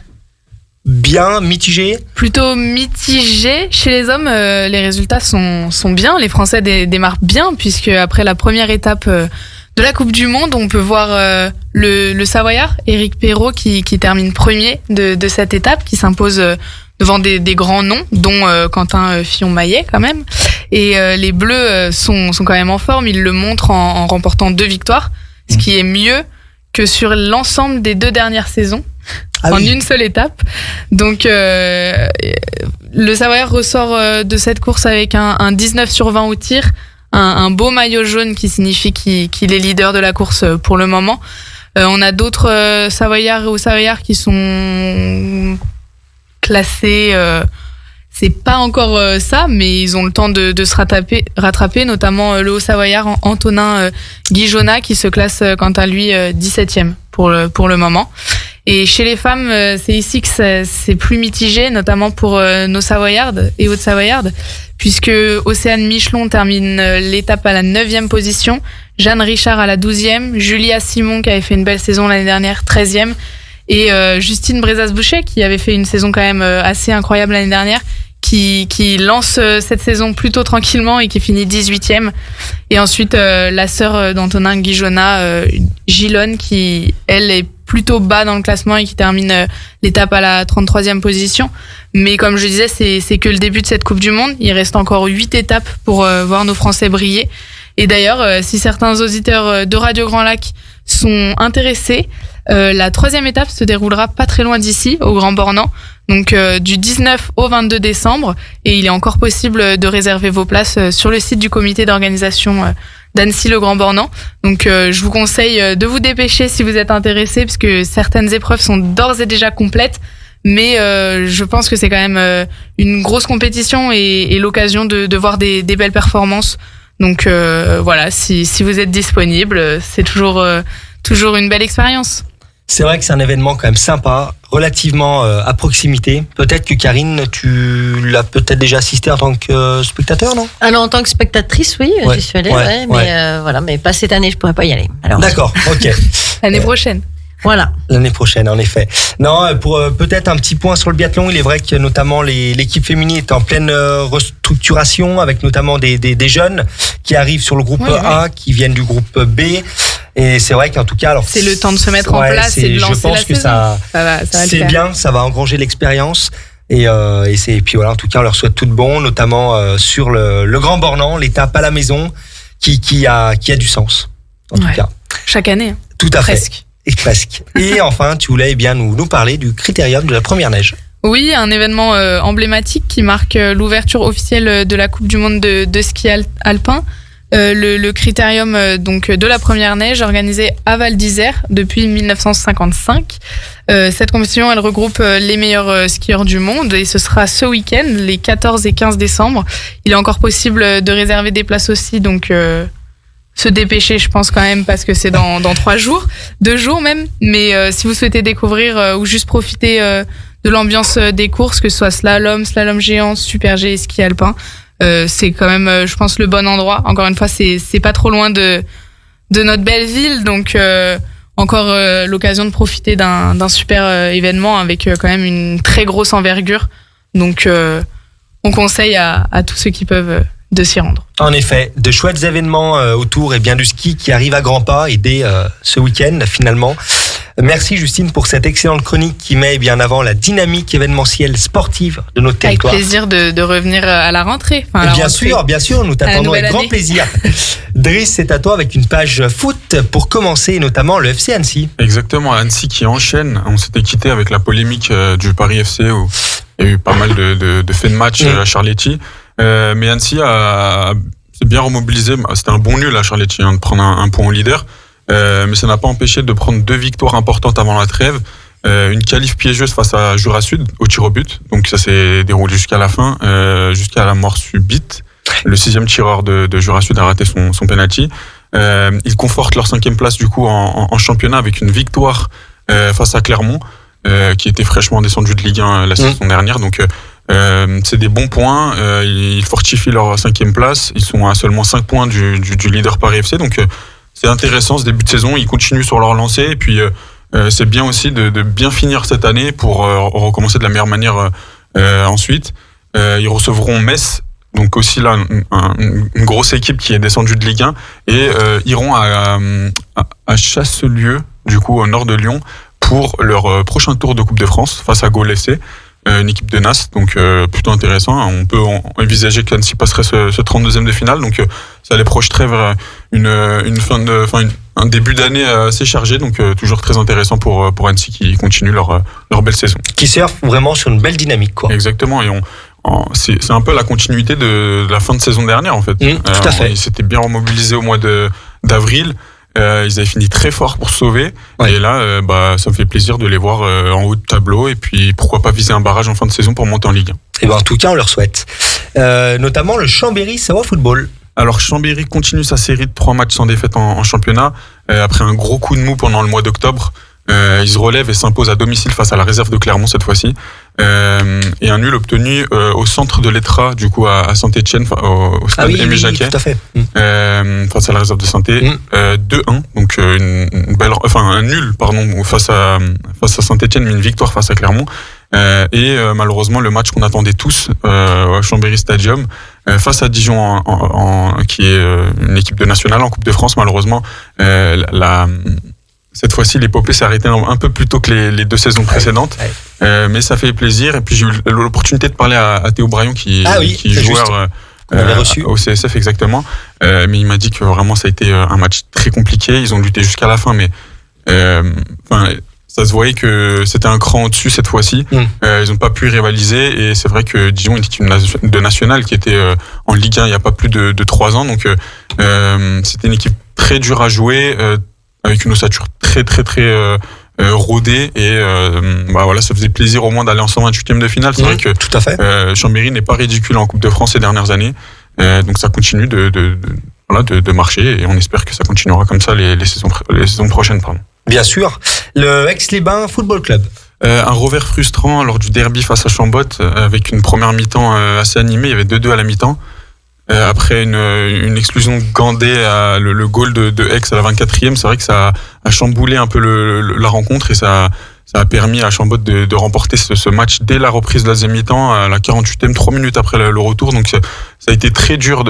bien mitigés. Plutôt mitigés. Chez les hommes, les résultats sont bien. Les Français démarrent bien puisque après la première étape de la Coupe du Monde, on peut voir le Savoyard, Éric Perrault, qui termine premier de cette étape, qui s'impose devant des grands noms, dont Quentin Fillon-Maillet quand même. Et les Bleus sont quand même en forme. Ils le montrent en remportant 2 victoires, ce qui est mieux que sur l'ensemble des 2 dernières saisons. En une seule étape. Donc le Savoyard ressort de cette course avec un 19 sur 20 au tir, un beau maillot jaune qui signifie qu'il est leader de la course pour le moment. On a d'autres Savoyards ou Savoyards qui sont classés, c'est pas encore ça, mais ils ont le temps de se rattraper, notamment le Haut-Savoyard Antonin Guijonat qui se classe quant à lui 17e pour le moment. Et chez les femmes, c'est ici que c'est plus mitigé, notamment pour nos Savoyardes et Hautes-Savoyardes, puisque Océane Michelon termine l'étape à la 9e position, Jeanne Richard à la 12e, Julia Simon qui avait fait une belle saison l'année dernière, 13e, et Justine Brezas-Boucher qui avait fait une saison quand même assez incroyable l'année dernière, qui lance cette saison plutôt tranquillement et qui finit 18e. Et ensuite, la sœur d'Antonin Guijonat, Gilonne, qui, elle, est plutôt bas dans le classement et qui termine l'étape à la 33e position. Mais comme je disais, c'est que le début de cette Coupe du Monde. Il reste encore 8 étapes pour voir nos Français briller. Et d'ailleurs, si certains auditeurs de Radio Grand Lac sont intéressés, la 3e étape se déroulera pas très loin d'ici, au Grand Bornand, donc du 19 au 22 décembre, et il est encore possible de réserver vos places sur le site du comité d'organisation d'Annecy le Grand Bornand. Donc je vous conseille de vous dépêcher si vous êtes intéressés, parce que certaines épreuves sont d'ores et déjà complètes, mais je pense que c'est quand même une grosse compétition et l'occasion de voir des belles performances. Donc voilà, si vous êtes disponible, c'est toujours une belle expérience. C'est vrai que c'est un événement quand même sympa, relativement à proximité. Peut-être que Karine, tu l'as peut-être déjà assisté en tant que spectateur, non ? Alors en tant que spectatrice, oui, j'y suis allée, mais voilà, mais pas cette année, je pourrais pas y aller. Alors, d'accord, ok. L'année prochaine. Voilà. L'année prochaine, en effet. Non, pour peut-être un petit point sur le biathlon, il est vrai que notamment l'équipe féminine est en pleine restructuration, avec notamment des jeunes qui arrivent sur le groupe A, qui viennent du groupe B. Et c'est vrai qu'en tout cas, alors c'est le temps de se mettre en place et de lancer la saison. Je pense que ça va c'est bien, ça va engranger l'expérience. Et puis voilà, en tout cas, on leur souhaite tout de bon, notamment sur le Grand Bornand, l'étape à la maison, qui a du sens. En tout cas. Chaque année. Tout à fait. Presque. Et presque. Et enfin, tu voulais bien nous parler du critérium de la première neige. Oui, un événement emblématique qui marque l'ouverture officielle de la Coupe du Monde de ski alpin. le critérium donc de la première neige organisé à Val d'Isère depuis 1955. Cette compétition, elle regroupe les meilleurs skieurs du monde et ce sera ce week-end, les 14 et 15 décembre. Il est encore possible de réserver des places aussi, donc se dépêcher, je pense quand même, parce que c'est dans 3 jours, 2 jours même. Mais si vous souhaitez découvrir ou juste profiter de l'ambiance des courses, que ce soit slalom géant, super G et ski alpin, c'est quand même, je pense, le bon endroit. Encore une fois, c'est pas trop loin de notre belle ville, donc encore l'occasion de profiter d'un super événement avec quand même une très grosse envergure. Donc on conseille à tous ceux qui peuvent de s'y rendre. En effet, de chouettes événements autour et bien du ski qui arrive à grands pas et dès ce week-end finalement. Merci Justine pour cette excellente chronique qui met bien avant la dynamique événementielle sportive de notre territoire. Avec plaisir de revenir à la rentrée. Enfin, bien sûr, nous t'attendons avec grand plaisir. Driss, c'est à toi avec une page foot pour commencer, notamment le FC Annecy. Exactement, Annecy qui enchaîne. On s'était quitté avec la polémique du Paris FC où il y a eu pas mal de faits de match à Charletti. Mais Annecy s'est bien remobilisé. C'était un bon nul à Charletti de prendre un point au leader. Mais ça n'a pas empêché de prendre 2 victoires importantes avant la trêve. Une qualif piégeuse face à Jura Sud au tir au but. Donc ça s'est déroulé jusqu'à la fin, jusqu'à la mort subite. Le 6e tireur de Jura Sud a raté son penalty. Ils confortent leur 5e place du coup en championnat avec une victoire face à Clermont, qui était fraîchement descendu de Ligue 1 la saison dernière. Donc c'est des bons points. Ils fortifient leur 5e place. Ils sont à seulement 5 points du leader Paris FC. Donc c'est intéressant ce début de saison, ils continuent sur leur lancée et puis c'est bien aussi de bien finir cette année pour recommencer de la meilleure manière ensuite. Ils recevront Metz, donc aussi là une grosse équipe qui est descendue de Ligue 1 et iront à Chasselieu, du coup au nord de Lyon, pour leur prochain tour de Coupe de France face à Gaulle FC. Une équipe de Nas, donc plutôt intéressant. On peut envisager qu'Annecy passerait ce 32e de finale, donc ça les projeterait vers un début d'année assez chargé, donc toujours très intéressant pour Annecy qui continue leur belle saison. Qui surfe vraiment sur une belle dynamique, quoi. Exactement, et c'est un peu la continuité de la fin de saison dernière en fait. Tout à fait. Ils s'étaient bien remobilisés au mois d'avril. Ils avaient fini très fort pour se sauver. Ouais. Et là, ça me fait plaisir de les voir en haut de tableau. Et puis, pourquoi pas viser un barrage en fin de saison pour monter en Ligue 1. Et en tout cas, on leur souhaite. Notamment le Chambéry Savoie Football. Alors, Chambéry continue sa série de 3 matchs sans défaite en championnat. Après un gros coup de mou pendant le mois d'octobre. Ils se relèvent et s'imposent à domicile face à la réserve de Clermont cette fois-ci. Et un nul obtenu au centre de l'Etra, du coup à Saint-Etienne, au stade Aimé Jacquet, tout à fait. face à la réserve de Saint-Etienne, 2-1, donc un nul face à Saint-Etienne, mais une victoire face à Clermont. Et malheureusement le match qu'on attendait tous au Chambéry Stadium face à Dijon qui est une équipe de nationale en Coupe de France, malheureusement cette fois-ci, l'épopée s'est arrêtée un peu plus tôt que les 2 saisons précédentes. Mais ça fait plaisir. Et puis, j'ai eu l'opportunité de parler à Théo Braillon, qui est joueur au CSF, exactement. Mais il m'a dit que vraiment, ça a été un match très compliqué. Ils ont lutté jusqu'à la fin, mais ça se voyait que c'était un cran au-dessus cette fois-ci. Ils n'ont pas pu rivaliser. Et c'est vrai que Dijon est une équipe de nationale qui était en Ligue 1 il n'y a pas plus de 3 ans. Donc, c'était une équipe très dure à jouer, avec une ossature très rodée et ça faisait plaisir au moins d'aller en 128e de finale. C'est vrai que tout à fait. Chambéry n'est pas ridicule en Coupe de France ces dernières années, donc ça continue de marcher et on espère que ça continuera comme ça les saisons prochaines. Bien sûr. Le Aix-les-Bains Football Club. Un revers frustrant lors du derby face à Chambotte, avec une première mi-temps assez animée. Il y avait 2-2 à la mi-temps. Après une exclusion de Gandé, le goal de Aix à la 24e, c'est vrai que ça a chamboulé un peu la rencontre et ça a permis à Chambotte de remporter ce match dès la reprise de la deuxième mi-temps, à la 48e, 3 minutes après le retour. Donc ça a été très dur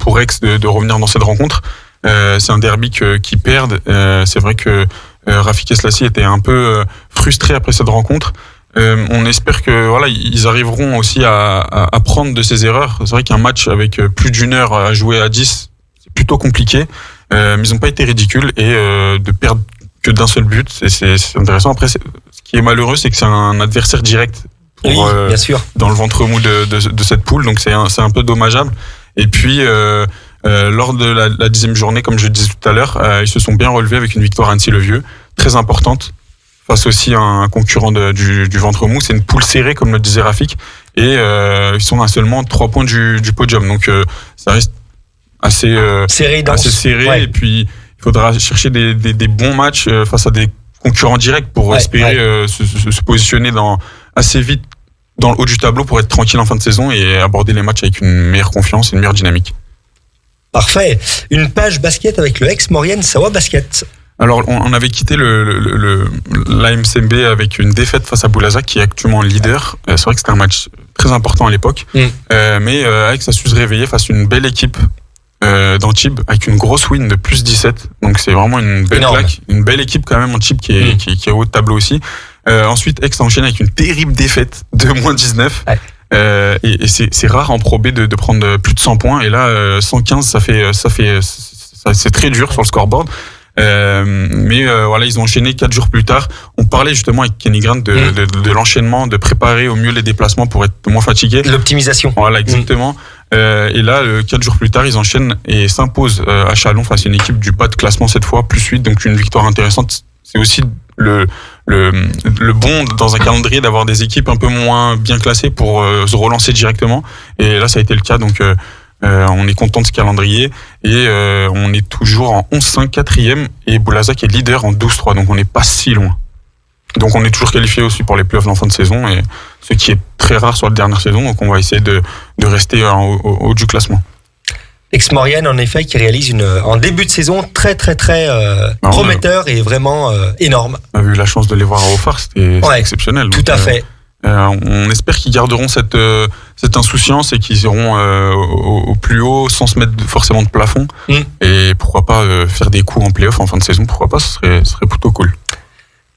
pour Aix de revenir dans cette rencontre. C'est un derby qui perdent. C'est vrai que Rafik Eslassi était un peu frustré après cette rencontre. On espère que ils arriveront aussi à apprendre de ces erreurs. C'est vrai qu'un match avec plus d'1 heure à jouer à 10, c'est plutôt compliqué, mais ils n'ont pas été ridicules et de perdre que d'un seul but, c'est intéressant. Après, ce qui est malheureux, c'est que c'est un adversaire direct bien sûr, dans le ventre mou de cette poule, donc c'est un peu dommageable. Et puis Lors de la 10e journée, comme je le disais tout à l'heure, ils se sont bien relevés avec une victoire à Annecy-le-Vieux, très importante, face aussi à un concurrent du ventre mou. C'est une poule serrée, comme le disait Rafik, et ils sont à seulement 3 points du podium. Donc ça reste assez serré, ouais. Et puis il faudra chercher des bons matchs face à des concurrents directs pour espérer se positionner assez vite dans le haut du tableau pour être tranquille en fin de saison et aborder les matchs avec une meilleure confiance et une meilleure dynamique. Parfait. Une page basket avec le ex-Maurienne Savoie Basket. Alors, on avait quitté l'AMCB avec une défaite face à Boulazac, qui est actuellement leader. C'est vrai que c'était un match très important à l'époque. Mais Aix a su se réveiller face à une belle équipe d'Antibes, avec une grosse win de plus 17. Donc, c'est vraiment une belle claque. Une belle équipe quand même, Antibes, qui est au haut de tableau aussi. Ensuite, Aix a enchaîné avec une terrible défaite de moins 19. Ouais. Et c'est rare en Pro B de prendre plus de 100 points. Et là, 115, c'est très dur sur le scoreboard. Mais voilà, ils ont enchaîné 4 jours plus tard. On parlait justement avec Kenny Grant de l'enchaînement, de préparer au mieux les déplacements pour être moins fatigué. L'optimisation. Voilà, exactement. Et là, 4 jours plus tard, ils enchaînent et s'imposent à Châlons face à une équipe du bas de classement cette fois, plus 8, donc une victoire intéressante. C'est aussi le bon dans un calendrier d'avoir des équipes un peu moins bien classées pour se relancer directement. Et là, ça a été le cas, donc on est content de ce calendrier et on est toujours en 11-5 4e et Boulazac est leader en 12-3, donc on n'est pas si loin. Donc on est toujours qualifié aussi pour les playoffs en fin de saison, et ce qui est très rare sur la dernière saison, donc on va essayer de rester au haut du classement. Ex-Maurienne, en effet, qui réalise en début de saison très prometteur et vraiment énorme. On a eu la chance de les voir à Haut-Phare, c'était exceptionnel. Tout à fait. On espère qu'ils garderont cette insouciance et qu'ils iront au plus haut sans se mettre forcément de plafond. Et pourquoi pas faire des coups en play-off en fin de saison, pourquoi pas, ce serait plutôt cool.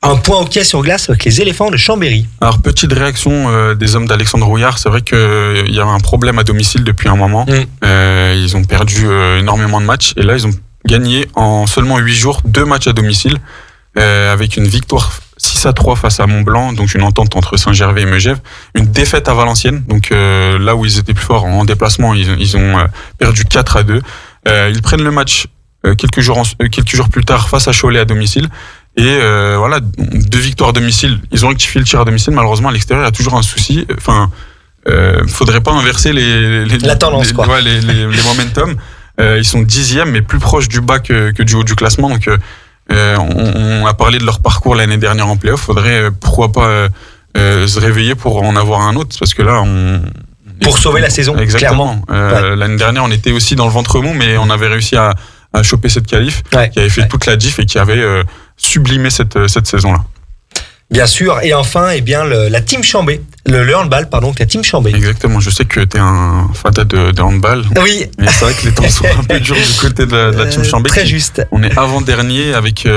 Un point hockey sur glace avec les éléphants de Chambéry. Alors, petite réaction des hommes d'Alexandre Rouillard. C'est vrai qu'il y a un problème à domicile depuis un moment. Ils ont perdu énormément de matchs. Et là, ils ont gagné en seulement 8 jours 2 matchs à domicile avec une victoire 6-3 face à Mont-Blanc, donc une entente entre Saint-Gervais et Megève. Une défaite à Valenciennes, donc là où ils étaient plus forts en déplacement, ils ont perdu 4-2. Ils prennent le match quelques jours plus tard face à Cholet à domicile. Et voilà, 2 victoires à domicile. Ils ont rectifié le tir à domicile. Malheureusement, à l'extérieur, il y a toujours un souci. Enfin, faudrait pas inverser la tendance, quoi. Les momentum. Ils sont 10e, mais plus proches du bas que du haut du classement. Donc, on a parlé de leur parcours l'année dernière en play-off. Faudrait, pourquoi pas, se réveiller pour en avoir un autre, parce que là, pour sauver la saison. Exactement. Clairement. L'année dernière, on était aussi dans le ventre mou, mais on avait réussi à choper cette qualif, qui avait fait toute la diff et qui avait sublimé cette saison-là. Bien sûr. Et enfin, la team Chambé, le handball, pardon, la team Chambé. Exactement. Je sais que t'es un fada de handball. Oui. Mais c'est vrai que les temps sont un peu durs du côté de la team Chambé. Très juste. On est avant-dernier avec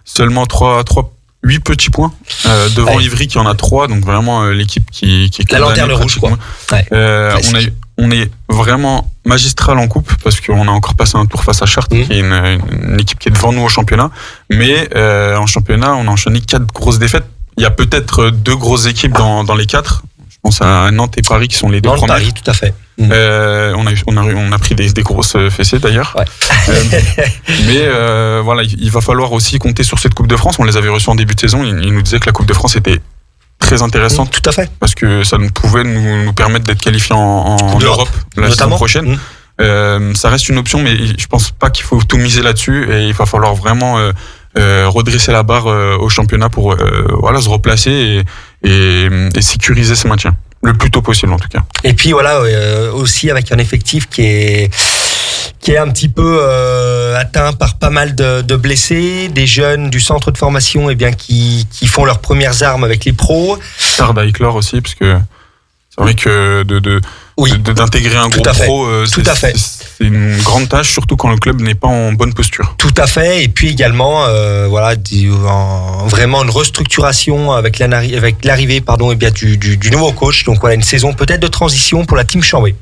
seulement 8 petits points devant Ivry qui en a 3, donc vraiment l'équipe qui est la lanterne rouge, quoi. On est vraiment magistral en coupe parce qu'on a encore passé un tour face à Chartres, qui est une équipe qui est devant nous au championnat. Mais en championnat, on a enchaîné 4 grosses défaites. Il y a peut-être 2 grosses équipes dans les 4. Je pense à Nantes et Paris qui sont les 2 premières. Paris, tout à fait. On a pris des grosses fessées d'ailleurs. Mais voilà, il va falloir aussi compter sur cette Coupe de France. On les avait reçus en début de saison. Ils nous disaient que la Coupe de France était très intéressante. Tout à fait. Parce que ça pouvait nous permettre d'être qualifiés en Europe la saison prochaine. Ça reste une option, mais je pense pas qu'il faut tout miser là-dessus. Et il va falloir vraiment redresser la barre au championnat pour se replacer et sécuriser ce maintien. Le plus tôt possible en tout cas. Et puis voilà, aussi avec un effectif qui est un petit peu atteint par pas mal de blessés, des jeunes du centre de formation qui font leurs premières armes avec les pros. Tard à éclore aussi, parce que c'est vrai que d'intégrer un groupe pro, c'est une grande tâche, surtout quand le club n'est pas en bonne posture. Tout à fait, et puis également vraiment une restructuration avec l'arrivée du nouveau coach. Donc voilà, une saison peut-être de transition pour la team Chambé.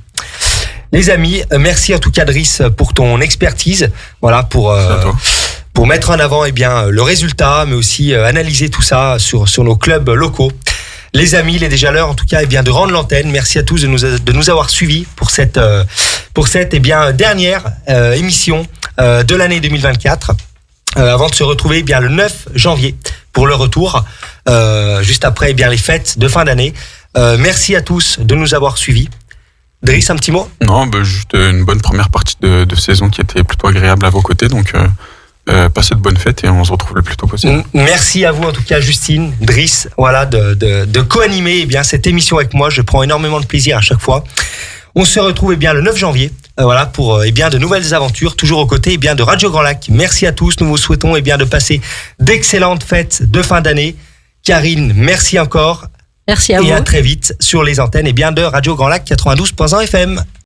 Les amis, merci en tout cas Driss pour ton expertise, pour mettre en avant le résultat, mais aussi analyser tout ça sur nos clubs locaux. Les amis, il est déjà l'heure en tout cas de rendre l'antenne. Merci à tous de nous avoir suivis pour cette pour cette dernière émission de l'année 2024. Avant de se retrouver le 9 janvier pour le retour, juste après les fêtes de fin d'année. Merci à tous de nous avoir suivis. Driss, un petit mot ? Non, juste une bonne première partie de saison qui était plutôt agréable à vos côtés. Donc, passez de bonnes fêtes et on se retrouve le plus tôt possible. Merci à vous en tout cas, Justine, Driss, de co-animer cette émission avec moi. Je prends énormément de plaisir à chaque fois. On se retrouve le 9 janvier pour de nouvelles aventures, toujours aux côtés de Radio Grand Lac. Merci à tous. Nous vous souhaitons de passer d'excellentes fêtes de fin d'année. Karine, merci encore. Merci à vous. Et à très vite sur les antennes de Radio Grand Lac 92.1 FM.